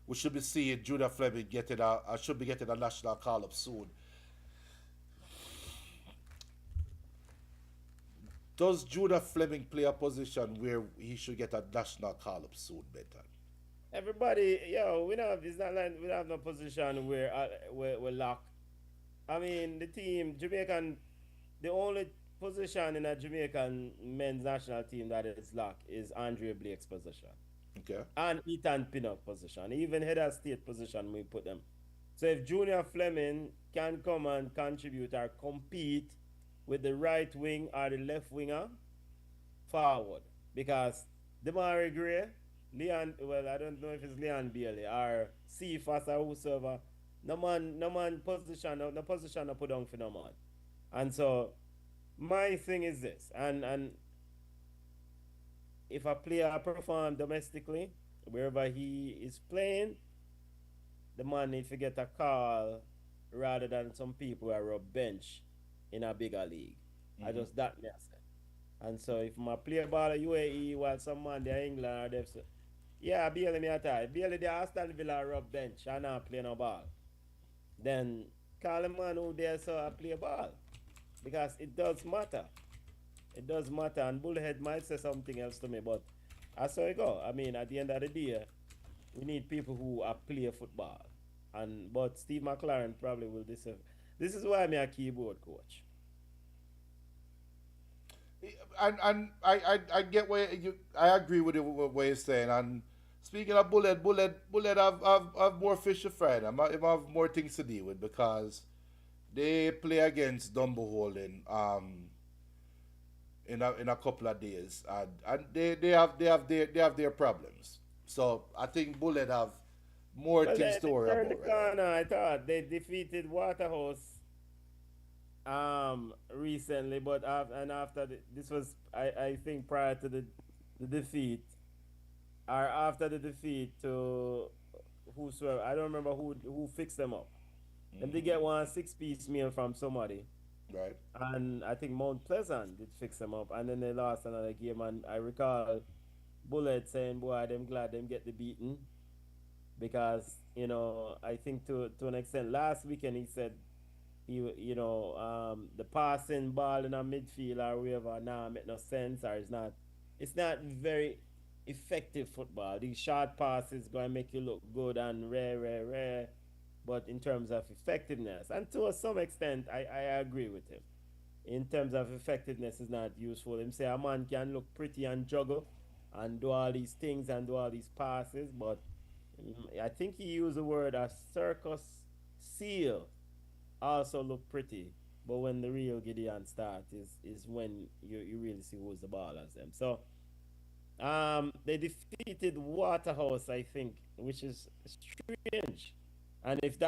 we should be seeing Judah Fleming should be getting a national call up soon. Does Judah Fleming play a position where he should get a national call up soon, Benton? Everybody, we don't have. It's not like we don't have no position where we're locked. I mean, the team Jamaican, the only position in a Jamaican men's national team that is locked is Andre Blake's position Okay. and Ethan Pinnock position, even head of state position we put them. So if Junior Fleming can come and contribute or compete with the right wing or the left winger forward, because Demari Gray, Leon, well, I don't know if it's Leon Bailey or Cephas or whosoever. No man position, no position to put down for no man. And so my thing is this, and if a player perform domestically, wherever he is playing, the man need to get a call rather than some people who are up bench in a bigger league. I Hmm. just that me I say. And so if my play ball at UAE while some man there England or they say, yeah, Bailey me at all. Bailey there Aston Villa rub bench and not play no ball. Then call a man who there so I play ball. Because it does matter. It does matter. And Bullhead might say something else to me, but that's how it go. I mean, at the end of the day, we need people who are play football. And but Steve McLaren probably will disagree. This is why I'm a keyboard coach. And I get where you I agree with what you're saying. And speaking of Bullet have more fish to fry. Have more things to deal with because they play against Dumbo Holding in a couple of days, and they have their problems. So I think Bullet have more Well, things they, to they worry turned the about right now. corner. I thought they defeated Waterhouse recently, but and after this was I think prior to the defeat or after the defeat to whosoever I don't remember who fixed them up. Them they get one 6 piece meal from somebody, Right? and I think Mount Pleasant did fix them up, and then they lost another game. And I recall Bullet saying, "Boy, them glad them get the beaten because I think to an extent last weekend he said the passing ball in a midfield or wherever now make no sense or it's not very effective football. These short passes going to make you look good and rare, but in terms of effectiveness, and to some extent, I agree with him. In terms of effectiveness, is not useful. Him say a man can look pretty and juggle and do all these things and do all these passes, but I think he used the word a circus seal also look pretty. But when the real Gideon start is when you really see who's the ballers them. So they defeated Waterhouse, I think, which is strange. And if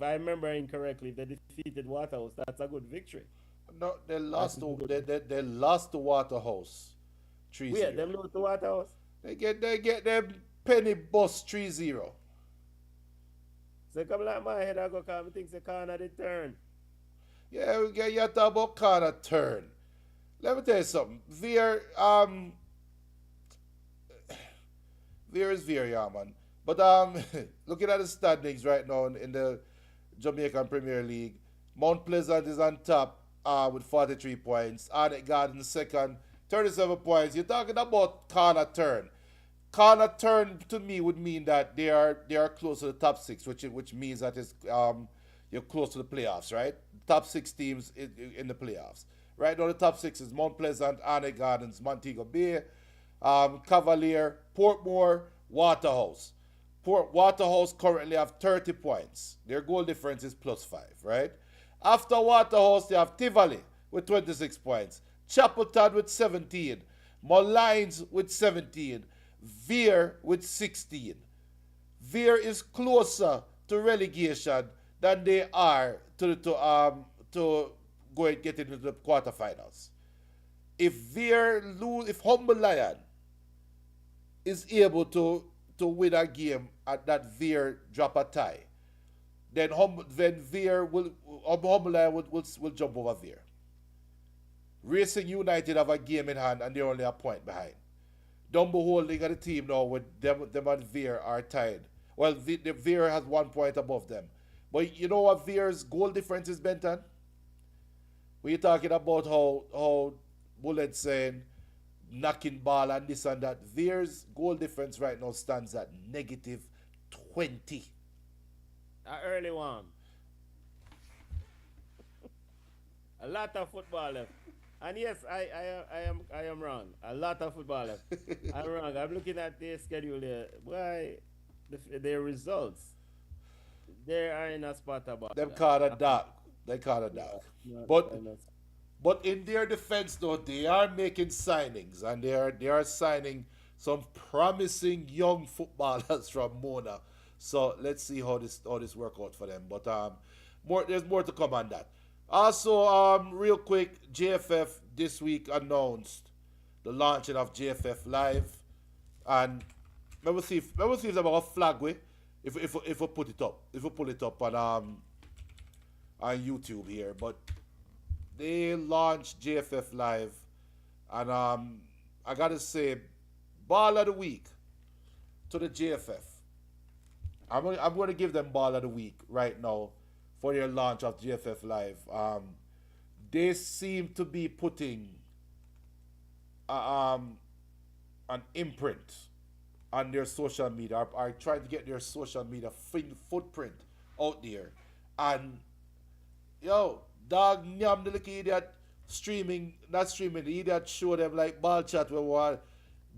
I remember incorrectly, if they defeated Waterhouse, that's a good victory. No, they That lost is a to good they lost to Waterhouse wait, 3-0. them lose to Waterhouse. They get them penny bus 3-0. So come like my head I go come things the corner the turn. Yeah, we get you talk about kind of turn. Let me tell you something. Veer is Veer, yeah, man. But looking at the standings right now in the Jamaican Premier League, Mount Pleasant is on top with 43 points. Arnett Garden second, 37 points. You're talking about corner turn. Corner turn to me would mean that they are close to the top six, which means that you're close to the playoffs, right? Top six teams in the playoffs. Right now, the top six is Mount Pleasant, Arnett Gardens, Montego Bay, Cavalier, Portmore, Waterhouse. Port Waterhouse currently have 30 points. Their goal difference is +5, right? After Waterhouse, they have Tivoli with 26 points, Chapeltown with 17, Molynes with 17, Veer with 16. Veer is closer to relegation than they are to go and get into the quarterfinals. If Humble Lion is able to win a game at that Veer drop a tie, then Veer Humble Lion will jump over Veer. Racing United have a game in hand and they're only a point behind. Dumbo Holding at the team now with them and Veer are tied. Well, Veer has 1 point above them. But you know what Veer's goal difference is, Benton? We're talking about how Bullet saying knocking ball and this and that. Veer's goal difference right now stands at -20. A early one. A lot of football left. And yes, I am wrong. A lot of football left. I'm wrong. I'm looking at their schedule here. Why their results? They are in a spot about Them that. call it dark. They call it Yeah, dark. not, But not, But in their defense, though, they are making signings and they are signing some promising young footballers from Mona. So let's see how this work out for them. But there's more to come on that. Also, real quick, JFF this week announced the launching of JFF Live, and let me see if they're gonna flag we if we put it up, if we pull it up on YouTube here. But they launched JFF Live, and I gotta say, ball of the week to the JFF. I'm gonna give them ball of the week right now for their launch of JFF Live. They seem to be putting uh, um, an imprint on their social media, are trying to get their social media footprint out there. And yo, dog nyam the little idiot streaming, not streaming, the idiot show them like ball chat where we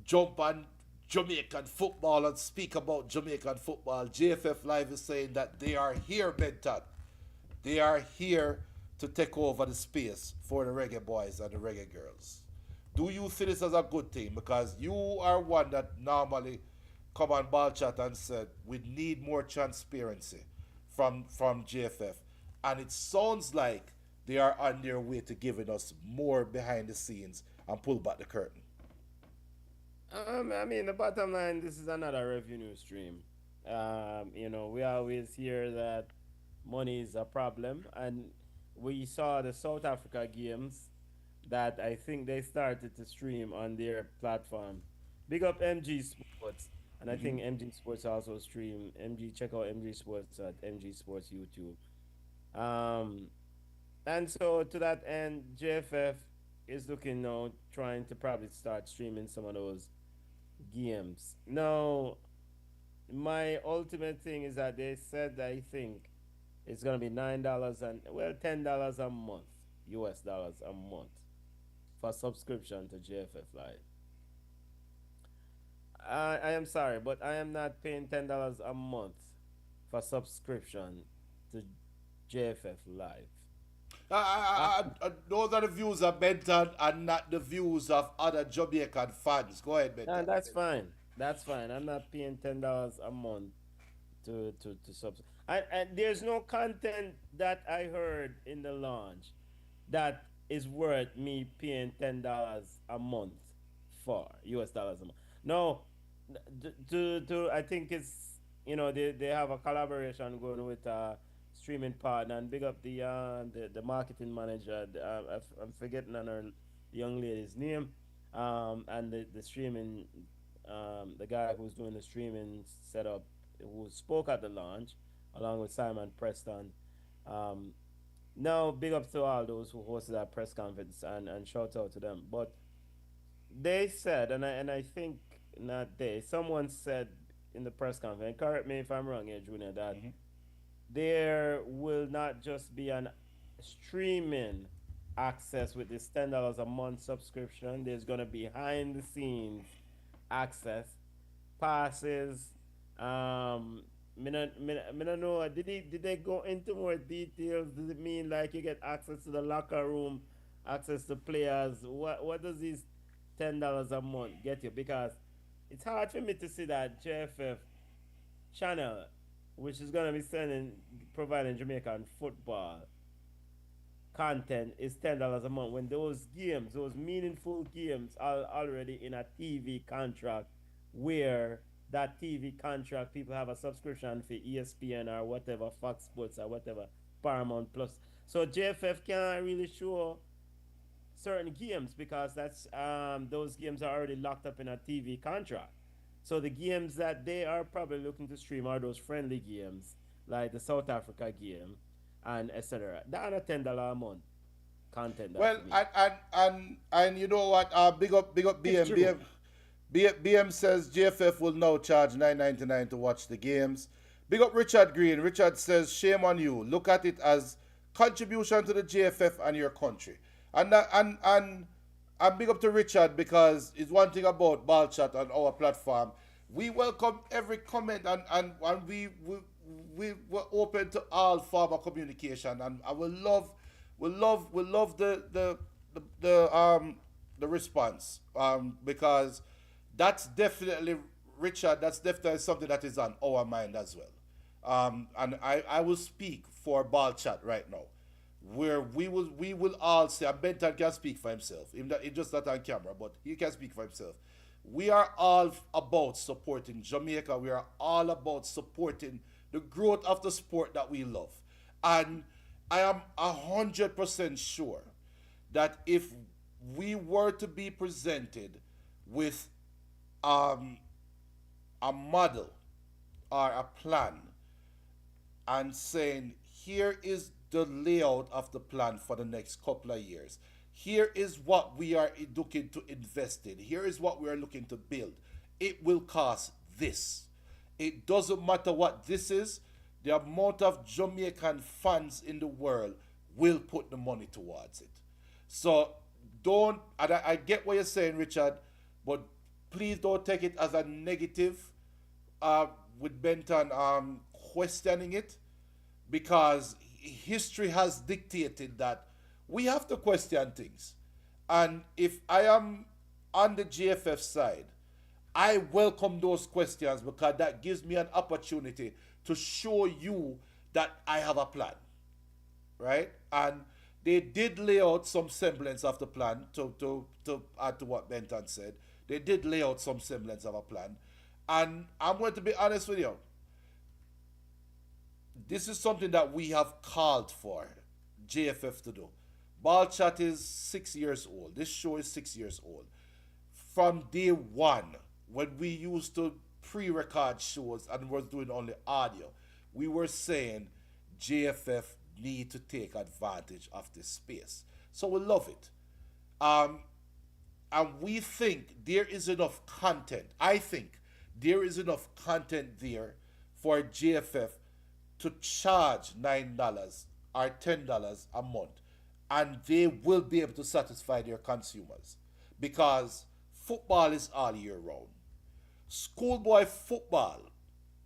jump on Jamaican football and speak about Jamaican football. JFF Live is saying that they are here, Benton. They are here to take over the space for the reggae boys and the reggae girls. Do you see this as a good thing? Because you are one that normally come on ball chat and said we need more transparency from JFF, and it sounds like they are on their way to giving us more behind the scenes and pull back the curtain. I mean, the bottom line, this is another revenue stream. We always hear that money is a problem, and we saw the South Africa games that I think they started to stream on their platform. Big up MG Sports, and I think MG Sports also stream. Check out MG Sports at MG Sports YouTube. Um, and so to that end, JFF is looking now, trying to probably start streaming some of those games. Now, my ultimate thing is that they said that I think it's gonna be $9 and $10 a month, US dollars a month for subscription to JFF Live. I am sorry, but I am not paying $10 a month for subscription to JFF Live. Uh, Those are the views of Benton and not the views of other Jamaican fans. Go ahead, Benton. and that's fine. That's fine. I'm not paying $10 a month to sub. And there's no content that I heard in the launch that is worth me paying $10 a month for US dollars a month. No, to I think it's they have a collaboration going with a streaming partner, and big up the marketing manager. I'm forgetting on her young lady's name, and the streaming the guy who's doing the streaming setup, who spoke at the launch along with Simon Preston. Um, Now, big up to all those who hosted that press conference, and shout out to them. But they said, and I think not they, someone said in the press conference, correct me if I'm wrong here, Junior, that Mhm. there will not just be an streaming access with this $10 a month subscription. There's gonna be behind the scenes access, passes. Me not know. Did they go into more details? Does it mean like you get access to the locker room, access to players? What does these $10 a month get you? Because it's hard for me to see that JFF channel, which is gonna be providing Jamaican football content, is $10 a month when those games, those meaningful games, are already in a TV contract, where that TV contract people have a subscription for ESPN or whatever, Fox Sports or whatever, Paramount Plus. So JFF can't really show certain games because that's those games are already locked up in a TV contract. So the games that they are probably looking to stream are those friendly games like the South Africa game and etc. That are $10 a month content that Well, for me. and you know what? Big up It's BM. true. BM says JFF will now charge 9.99 to watch the games. Big up Richard Green. Richard says, shame on you. Look at it as contribution to the JFF and your country. And big up to Richard, because it's one thing about Ball Chat on our platform. We welcome every comment, and we were open to all form of communication, and I will love the response, because that's definitely, Richard, that's definitely something that is on our mind as well. And I will speak for Ball Chat right now. where we will all say, and Benton can speak for himself, he just not on camera, but he can speak for himself. We are all about supporting Jamaica. We are all about supporting the growth of the sport that we love. And I am 100% sure that if we were to be presented with um, a model or a plan and saying, here is the layout of the plan for the next couple of years. Here is what we are looking to invest in. Here is what we are looking to build. It will cost this. It doesn't matter what this is, the amount of Jamaican fans in the world will put the money towards it. So don't, and I get what you're saying, Richard, but please don't take it as a negative uh, with Benton questioning it, because history has dictated that we have to question things. And if I am on the GFF side, I welcome those questions because that gives me an opportunity to show you that I have a plan, right? And they did lay out some semblance of the plan to add to what Benton said. They did lay out some semblance of a plan. And I'm going to be honest with you. This is something that we have called for JFF to do. Ball Chat is 6 years old. This show is 6 years old. From day one, when we used to pre-record shows and was doing only audio, we were saying JFF need to take advantage of this space. So we love it. Um, and we think there is enough content. I think there is enough content there for JFF to charge $9 or $10 a month, and they will be able to satisfy their consumers because football is all year round. Schoolboy football,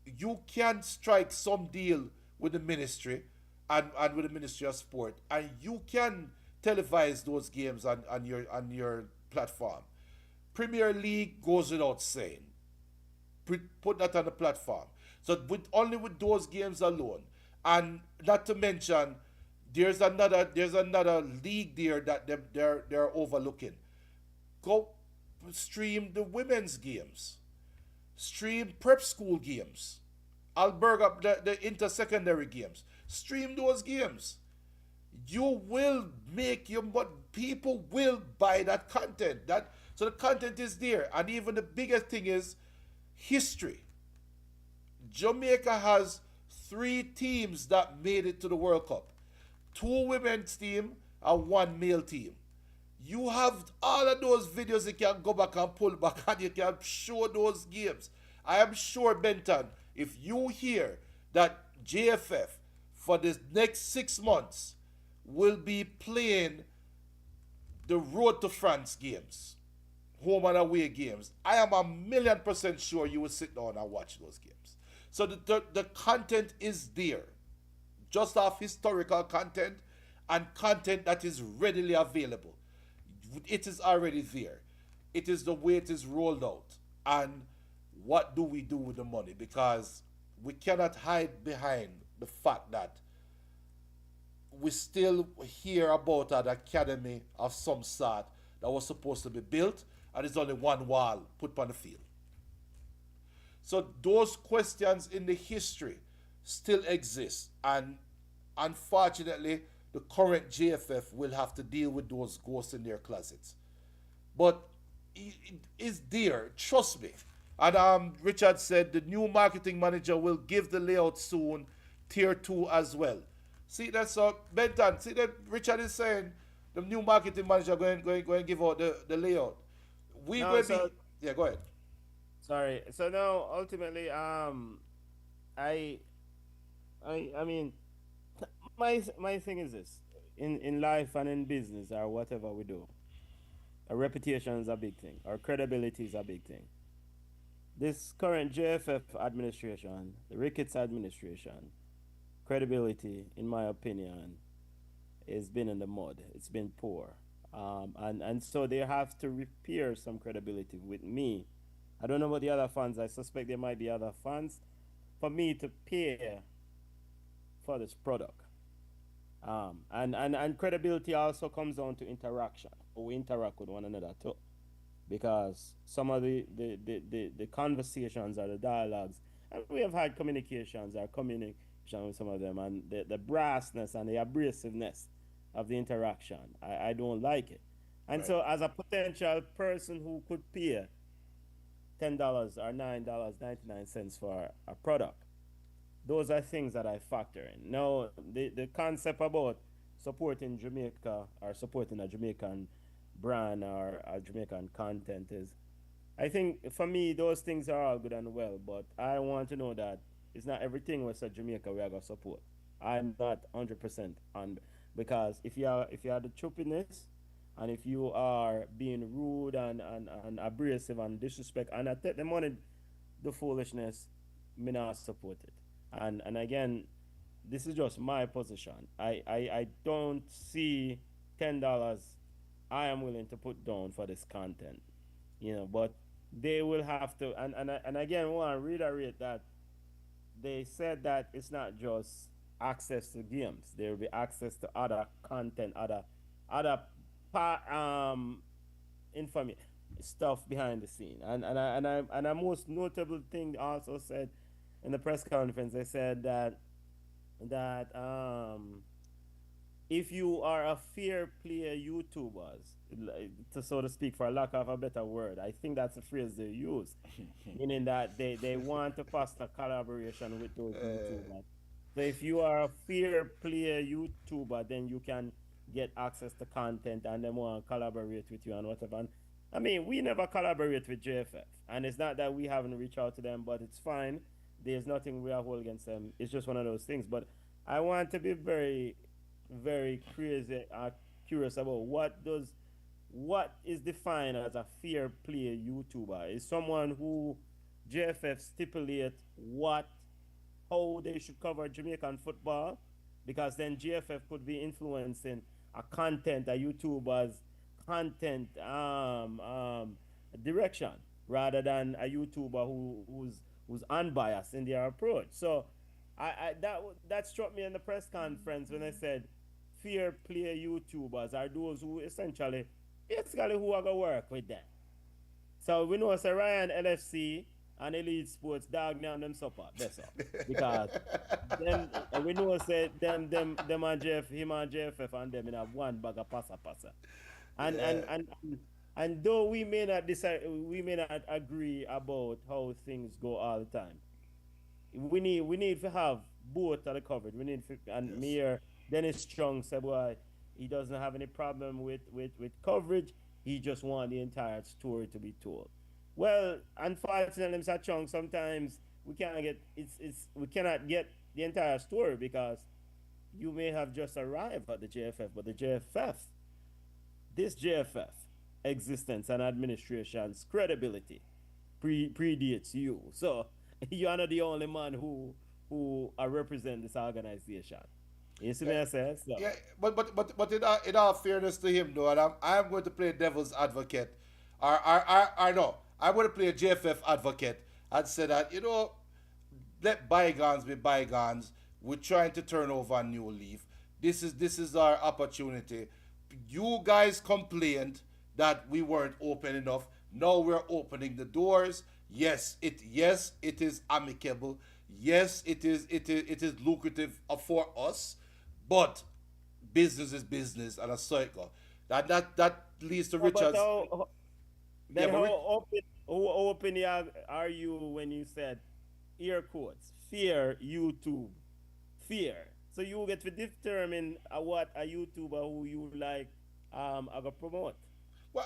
you can strike some deal with the ministry and with the Ministry of Sport, and you can televise those games on your platform. Premier League goes without saying. Put that on the platform. So only with those games alone, and not to mention, there's another league there that they're overlooking. Go stream the women's games, stream prep school games, Alberga the inter-secondary games. Stream those games. You will make your, but people will buy that content. That so the content is there, and even the biggest thing is history. Jamaica has 3 teams that made it to the World Cup. 2 women's team and 1 male team. You have all of those videos you can go back and pull back and you can show those games. I am sure, Benton, if you hear that JFF for the next 6 months will be playing the Road to France games, home and away games, I am 1,000,000% sure you will sit down and watch those games. So the content is there, just off historical content and content that is readily available. It is already there. It is the way it is rolled out. And what do we do with the money? Because we cannot hide behind the fact that we still hear about an academy of some sort that was supposed to be built, and there's only one wall put on the field. So those questions in the history still exist, and unfortunately, the current JFF will have to deal with those ghosts in their closets. But it is there, trust me. And Richard said the new marketing manager will give the layout soon, tier 2 as well. See, that's Benton. See that Richard is saying the new marketing manager going give out the layout. We No, will be, so yeah. Go ahead. sorry. So now ultimately, I, I mean, my thing is this: in life and in business or whatever we do, our reputation is a big thing. Our credibility is a big thing. This current JFF administration, the Ricketts administration, credibility, in my opinion, has been in the mud. It's been poor. And so they have to repair some credibility with me. I don't know about the other funds. I suspect there might be other funds for me to pay for this product. And credibility also comes down to interaction. We interact with one another too, because some of the conversations or the dialogues, and we have had communications or communication with some of them, and the brassness and the abrasiveness of the interaction, I don't like it. And Right. so, as a potential person who could pay $10 or $9.99 for a product, those are things that I factor in. Now, the concept about supporting Jamaica or supporting a Jamaican brand or a Jamaican content is, I think for me, those things are all good and well, but I want to know that it's not everything we say Jamaica we are going to support. I'm not 100% on, because if you are the choppiness, and if you are being rude and abrasive and disrespect, and I take the money, the foolishness, me not support it. And again, this is just my position. I don't see $10 I am willing to put down for this content. But they will have to, and again, I want to reiterate that they said that it's not just access to games. There will be access to other content, other information stuff behind the scene. And a most notable thing also said in the press conference, they said that if you are a fair play YouTubers, to so to speak, for lack of a better word, I think that's the phrase they use, meaning that they want to foster collaboration with those YouTubers. So if you are a fair player YouTuber, then you can get access to content and they want to collaborate with you and whatever. And I mean, we never collaborate with JFF, and it's not that we haven't reached out to them, but it's fine. There's nothing we are hold against them. It's just one of those things. But I want to be very, very crazy, curious about what is defined as a fair play YouTuber. Is someone who JFF stipulate what how they should cover Jamaican football, because then GFF could be influencing a content, a YouTuber's content direction, rather than a YouTuber who's unbiased in their approach. So that struck me in the press conference when I said fair play YouTubers are those who essentially basically who are gonna work with them. So we know Sir Ryan LFC and Elite Sports dog down them support. That's all. Because them we know say them and Jeff him and JFF and them in have one bag of passa. And Yeah. and and and though we may not decide, we may not agree about how things go all the time, we need to have both of the covered. We need to, and me Yes. here, Dennis Strong said, boy, he doesn't have any problem with coverage. He just want the entire story to be told. Well, unfortunately, Mr. Chung, sometimes we cannot get the entire story, because you may have just arrived at the JFF, but the JFF, this JFF existence and administration's credibility predates you. So you are not the only man who represent this organization. You see Yeah, me I say? So yeah, but in all fairness to him, though, and I'm going to play devil's advocate, or no, I'm going to play a JFF advocate and say that, let bygones be bygones. We're trying to turn over a new leaf. This is our opportunity. You guys complained that we weren't open enough. Now we're opening the doors. Yes, it is amicable. Yes, it is lucrative for us, but business is business, and a cycle. That leads to but Richard's. Yeah, then but how open are you when you said air quotes fear YouTube fear? So you get to determine what a YouTuber who you like are gonna promote. well,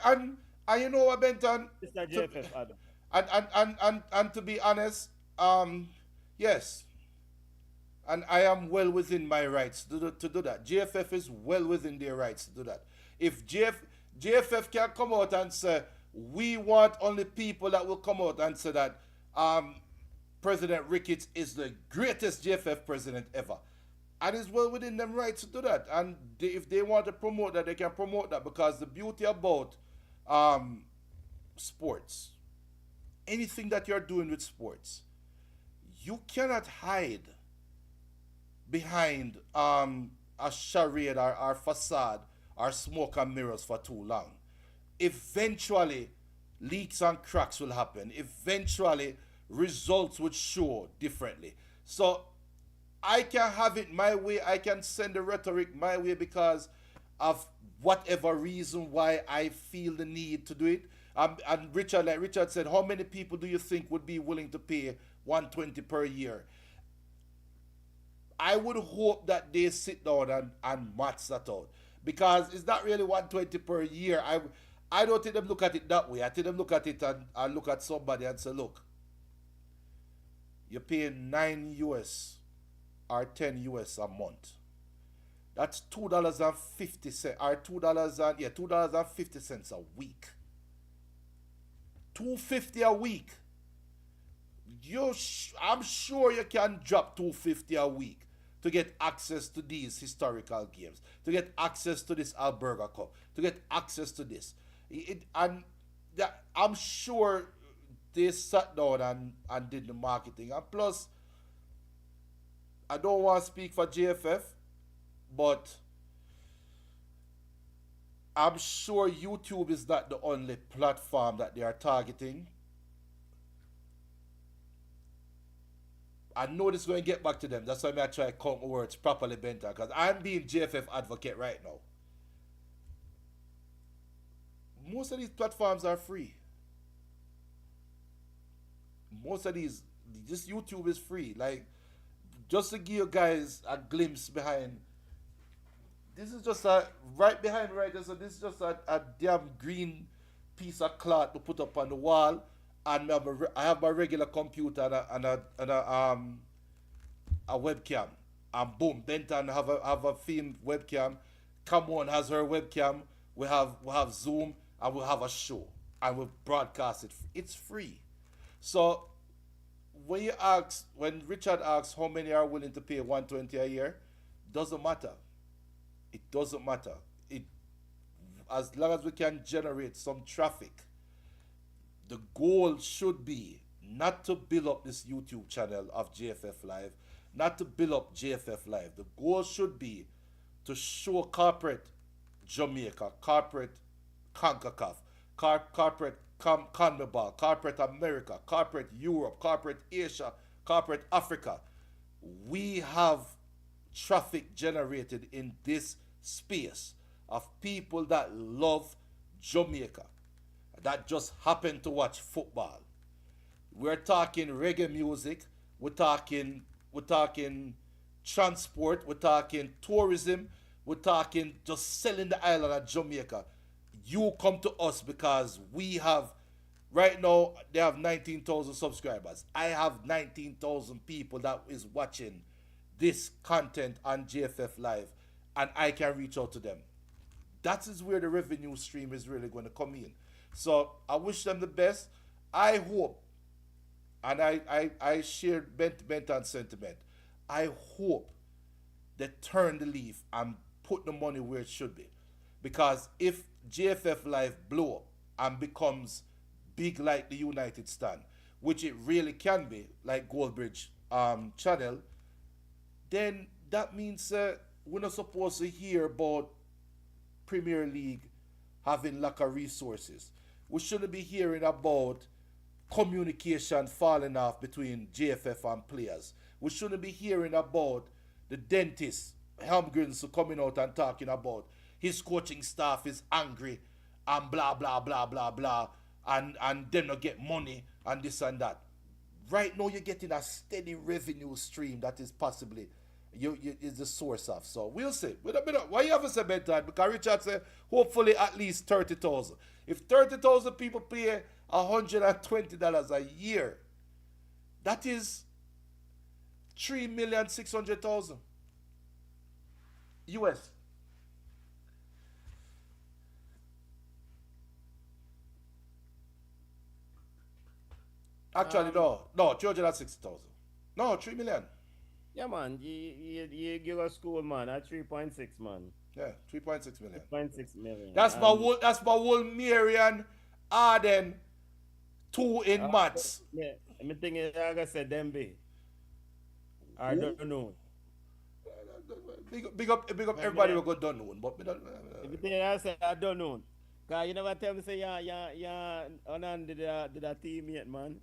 and you know what, Benton, Mr. to, JFF Adam. and to be honest, yes, and I am well within my rights to do that. GFF is well within their rights to do that. If GFF can come out and say, we want only people that will come out and say that President Ricketts is the greatest GFF president ever. And it's well within them rights to do that. And if they want to promote that, they can promote that, because the beauty about um, sports, anything that you're doing with sports, you cannot hide behind a charade or facade or smoke and mirrors for too long. Eventually, leaks and cracks will happen. Eventually, results would show differently. So I can have it my way. I can send the rhetoric my way because of whatever reason why I feel the need to do it. And Richard, like Richard said, how many people do you think would be willing to pay 120 per year? I would hope that they sit down and match that out because it's not really 120 per year. I don't think them look at it that way. I think them look at it and look at somebody and say, look, you're paying 9 US or 10 US a month. That's $2.50 or $2.50 a week. 250 a week. I'm sure you can drop 250 a week to get access to these historical games, to get access to this Alberga Cup, to get access to this. I'm sure they sat down and did the marketing. And plus, I don't want to speak for JFF, but I'm sure YouTube is not the only platform that they are targeting. I know this is going to get back to them. That's why I try to count my words properly, Benta, because I'm being JFF advocate right now. Most of these platforms are free. Most of these, this YouTube is free. Like, just to give you guys a glimpse behind, this is just a, right behind right there, so this is just a damn green piece of cloth to put up on the wall. And I have my regular computer and a webcam. And boom, Benton have a film webcam. Come on has her webcam. We have Zoom and we'll have a show. And we'll broadcast it. It's free. So when Richard asks how many are willing to pay 120 a year, doesn't matter. It doesn't matter. As long as we can generate some traffic. The goal should be not to build up this YouTube channel of JFF Live, not to build up JFF Live. The goal should be to show corporate Jamaica, corporate CONCACAF, corporate CONMEBOL, corporate America, corporate Europe, corporate Asia, corporate Africa. We have traffic generated in this space of people that love Jamaica, that just happen to watch football. We're talking reggae music, we're talking transport, we're talking tourism, we're talking just selling the island of Jamaica. You come to us because we have, right now, they have 19,000 subscribers. I have 19,000 people that is watching this content on JFF Live, and I can reach out to them. That is where the revenue stream is really going to come in. So I wish them the best. I hope, and I share Benton's sentiment, I hope they turn the leaf and put the money where it should be. Because if JFF Live blow up and becomes big like the United Stand, which it really can be, like Goldbridge channel, then that means we're not supposed to hear about Premier League having lack of resources. We shouldn't be hearing about communication falling off between JFF and players. We shouldn't be hearing about the dentist, Helmgrens, coming out and talking about his coaching staff is angry and blah, blah, blah, blah, blah, and they not get money and this and that. Right now, you're getting a steady revenue stream that is possibly is the source of. So we'll see. Why you have to say bedtime? Because Richard said hopefully at least 30,000. If 30,000 people pay $120 a year, that is 3,600,000 US. Actually, no, 360,000. No, 3 million. Yeah, man. You give a school, man, at 3.6, man. Yeah, 3.6 million. 3.6 million. That's my whole Marian Arden 2 in maths. Yeah, I think like I said, Dembe. I don't know. big up But everybody we got done known, but we don't. everything I say, I don't know. Cause you never tell me say yeah, Onan did a team yet, man.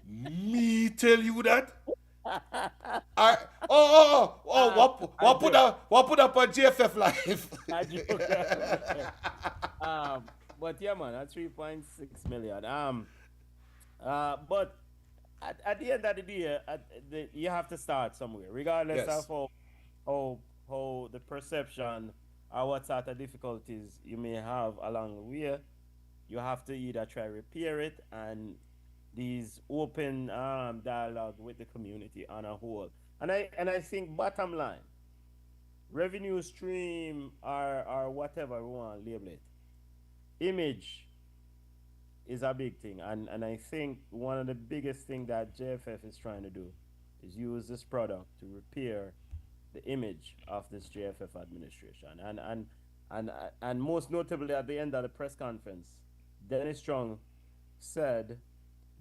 Me tell you that. I I joke, what put up on GFF live. I joke. But yeah, man, at 3.6 million. But at the end of the day, you have to start somewhere, regardless of Yes, how how the perception or what sort of difficulties you may have along the way. You have to either try repair it and these open dialogue with the community on a whole. And I think bottom line, revenue stream or whatever we want to label it, image is a big thing. And I think one of the biggest thing that JFF is trying to do is use this product to repair the image of this JFF administration. And most notably at the end of the press conference, Dennis Strong said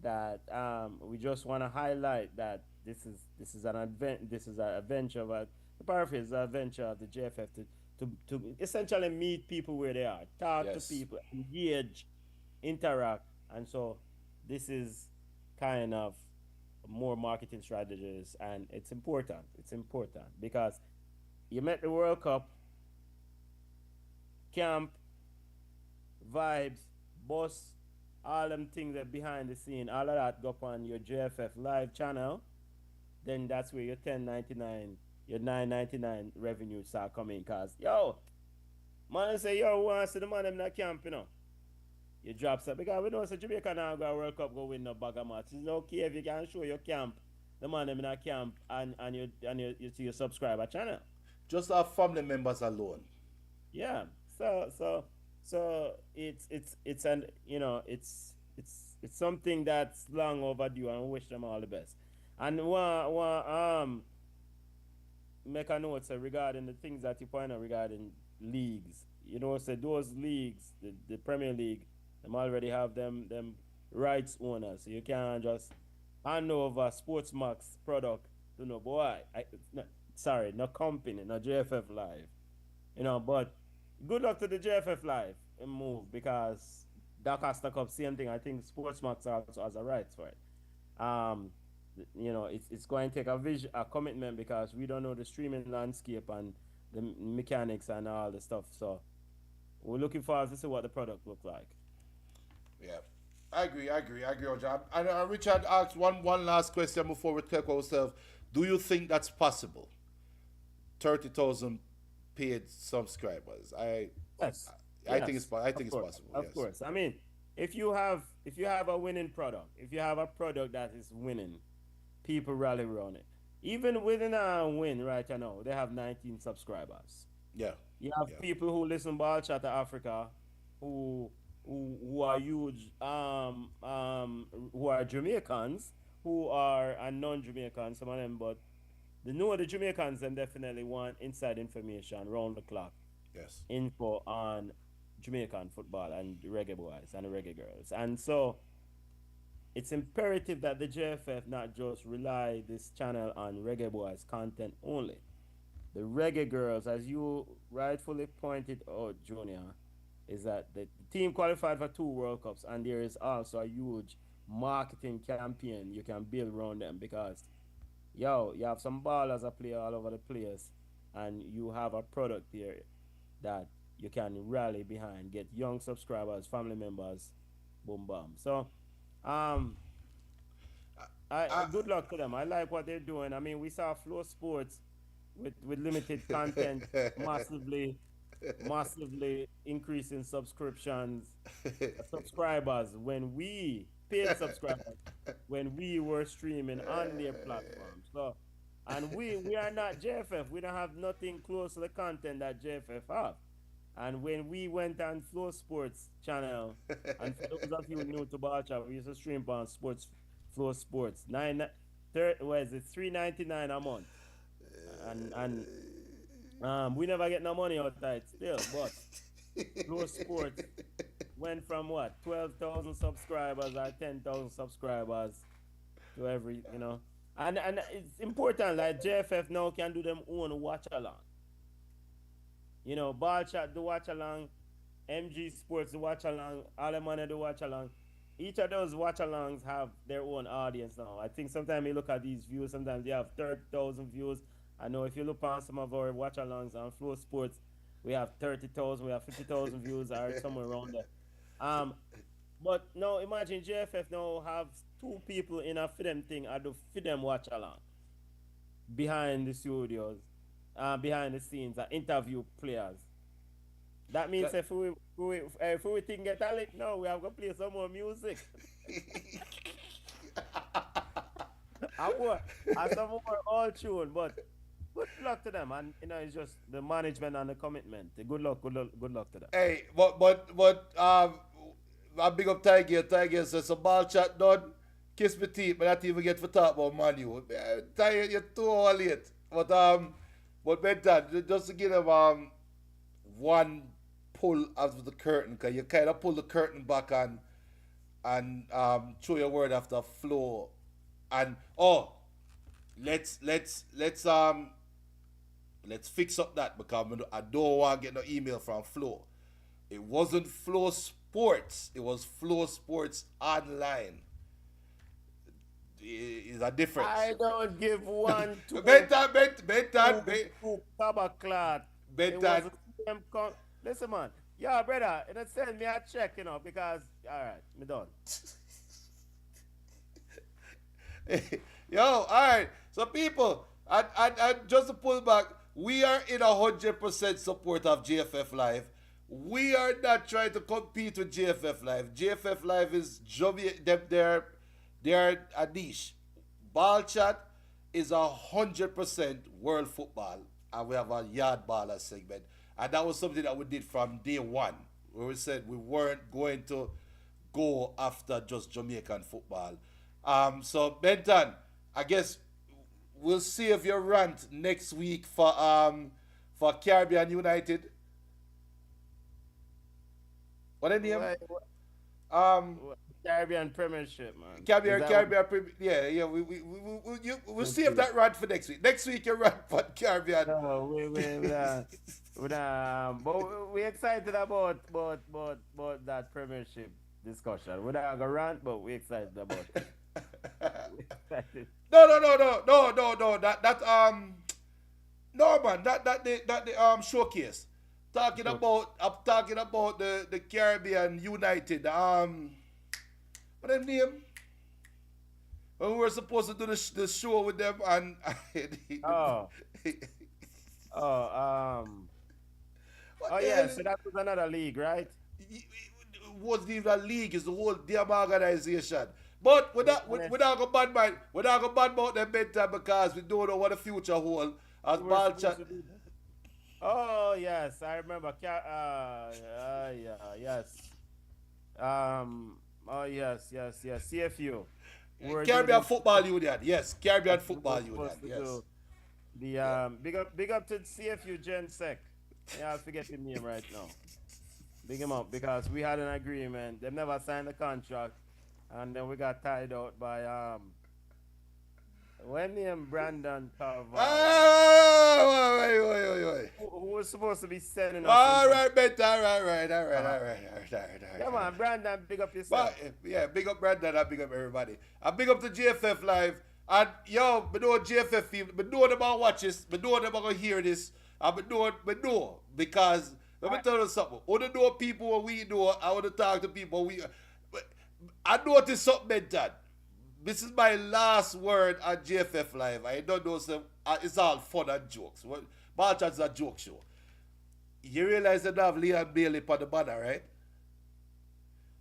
that we just want to highlight that this is an advent this is a venture of the paraphrase a venture of the JFF to essentially meet people where they are, talk to yes. people, engage, interact, and so this is kind of more marketing strategies, and it's important. It's important because you met the World Cup camp vibes, boss, all them things that behind the scene, all of that go up on your JFF live channel, then that's where your 10.99, your 9.99 revenue start coming. Cause yo, man say yo want to see the man them in the camp, you drop stuff because we don't say Jamaica now go World Cup go win no bag of match. It's okay if you can show your camp, the man them in a camp and you see your subscriber channel. Just our family members alone. Yeah. So it's an it's something that's long overdue, and we wish them all the best. And one make a note say, regarding the things that you point out regarding leagues. Say those leagues, the Premier League, them already have them rights owners. So you can't just hand over Sportsmax product to no boy. No, sorry, no company, no JFF Live. But good luck to the JFF Live move because Dakar Cup, same thing. I think Sportsmax also has a rights for it. Um, it's going to take a commitment because we don't know the streaming landscape and the mechanics and all the stuff. So we're looking forward to see what the product looks like. Yeah. I agree, Roger. And Richard asked one last question before we take ourselves. Do you think that's possible? 30,000 paid subscribers. Yes, I think it's yes, I think of it's course, possible. of Yes. course. I mean, if you have a winning product, if you have a product that is winning, people rally around it. Even within a win right now, they have 19 subscribers. Yeah. You have Yeah. people who listen Ball Chatter Africa, who who are huge who are Jamaicans, who are and non-Jamaicans, some of them, but the Jamaicans them definitely want inside information round the clock, Yes. info on Jamaican football and the reggae boys and the reggae girls. And so it's imperative that the JFF not just rely this channel on reggae boys content only. The reggae girls, as you rightfully pointed out, Junior, is that the team qualified for 2 World Cups, and there is also a huge marketing campaign you can build around them because, yo, you have some ballers that play all over the place, and you have a product here that you can rally behind, get young subscribers, family members, boom, bam. So, um, I, good luck to them. I like what they're doing. I mean, we saw Flow Sports with limited content massively increasing subscribers when we paid subscribers when we were streaming on their platform. So, and we are not JFF. We don't have nothing close to the content that JFF have. And when we went on Flow Sports channel, and for those of you new to Balcha, we used to stream on Sports Flow Sports. What is it? $3.99 a month. And we never get no money out of it still, but Flow Sports went from what 12,000 subscribers or 10,000 subscribers to every. And it's important. Like JFF now can do them own watch along. You know, Ball Chat do watch along, MG Sports do watch along, Alemania do watch along. Each of those watch alongs have their own audience now. I think sometimes you look at these views, sometimes they have 30,000 views. I know if you look on some of our watch alongs on Flow Sports, we have 30,000, we have 50,000 views, or somewhere around there. Um, but now imagine JFF now have two people in a film thing I do for them watch along behind the studios, behind the scenes, interview players. That means That- if we think get a lick now, we have to play some more music. And more, and some more all tune, but good luck to them. And you know, it's just the management and the commitment. Good luck to them. Hey, I big up Tiger. Tiger says some ball chat done. Kiss me teeth, but not even get to talk about Manu. Tiger, you're too all late. But Benton, just to give them one pull out of the curtain, cause you kind of pull the curtain back on and throw your word after flow, and let's let's fix up that because I don't want to get no email from Flow. It wasn't Flow Sports. It was Flow Sports Online. Is a difference. I don't give one to Tabaclat. It was Benton. the same listen, man. Yeah, brother, it send me a check, you know, because all right, me done. Yo, all right. So people, I just to pull back, we are in 100% support of JFF Live. We are not trying to compete with JFF Live. JFF Live is they're a niche. Ball chat is 100% world football, and we have a Yawd Ballas segment, and that was something that we did from day one, where we said we weren't going to go after just Jamaican football. So Benton, I guess we'll see if you rant next week for Caribbean United. What the name? Um, Caribbean Premiership, man. Yeah. We'll see if that rant for next week. Next week you rant for Caribbean. No, but we excited about that Premiership discussion. We're not gonna rant, but we excited about it. We excited. No. No man, that the showcase. I'm talking about the Caribbean United. What them name? When we were supposed to do the show with them and Oh, yeah. So that was another league, right? it wasn't even a league, it's the whole damn organization. But we not go bad mind. We not go bad about them better because we don't know what the future hold. As We were ball supposed chat. to do. Oh yes, I remember. Yeah, yes. Oh yes. CFU. We were doing Caribbean this. Football Union, yes. Caribbean We Football were Union, supposed to yes. do the big up to CFU Gen Sec. Yeah, I forget the name right now. Big him up because we had an agreement. They never signed the contract, and then we got tied out by when name Brandon Carvalho, Ah, wait. who was supposed to be sending us All into. right, bet. All right. Come on, Brandon, big up But yourself. yeah, big up Brandon, I big up everybody. I big up the GFF Live. And yo, but know GFF people, but know them about watch this, but know them about hear this. But know because let me tell you something. I want to know people what we do. I want to talk to people but I noticed something like that. This is my last word on GFF Live. I don't know some it's all fun and jokes. Ball Chat's a joke show. You realize they don't have Leon Bailey on the banner, right?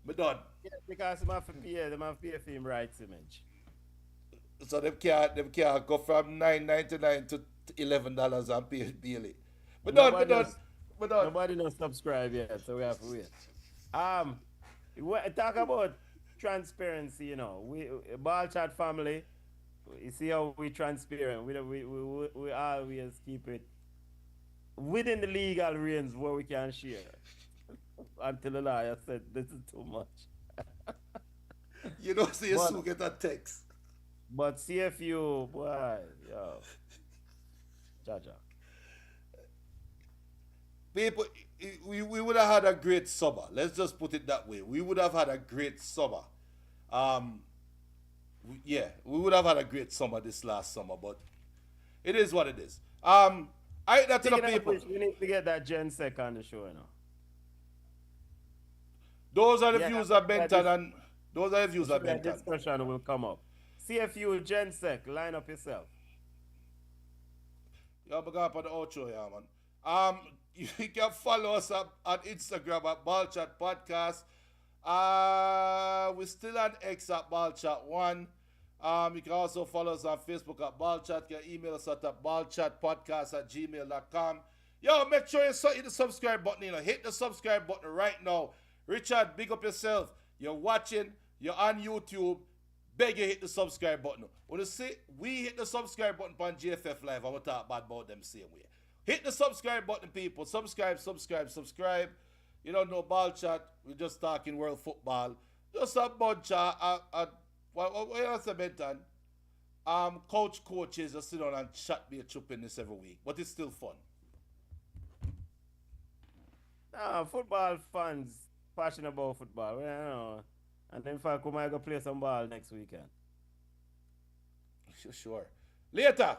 But done. Yeah, because them have to pay for him rights image. So them can't go from $9.99 to $11 and pay Bailey. But done, Nobody knows. but done. Nobody knows subscribe yet, so we have to wait. Um, talk about transparency. You know, we Ball Chat family. You see how we transparent. We always keep it within the legal range where we can share. Until the lawyer said this is too much. You know, so you But soon get a text. But CFU, boy, yo, Jaja. People, we would have had a great summer. Let's just put it that way. We would have had a great summer. Um, yeah, we would have had a great summer this last summer, but it is what it is. I that to the Speaking of people. which, we need to get that Gen Sec on the show, you know. Those are the Yeah, views of that Benton, and those are the views of that Benton. discussion will come up. CFU Gen Sec, line up yourself. Yeah, but go up on the outro, yeah, man. You can follow us up on Instagram at Ballchat Podcast. We're still on X at Ballchat1. You can also follow us on Facebook at Ballchat. You can email us at ballchatpodcast@gmail.com. Yo, make sure you hit the subscribe button. Hit the subscribe button right now. Richard, big up yourself. You're watching. You're on YouTube. Beg you hit the subscribe button. When you see we hit the subscribe button on GFF Live, I'm going to talk bad about them same way. Hit the subscribe button, people. Subscribe. You don't know Ball Chat. We're just talking world football. Just a bunch of, what else I meant on? Coaches just sit down and chat me a chup in this every week. But it's still fun. Football fans passionate about football. Well, you know. And in fact, we might go play some ball next weekend. Sure. Later.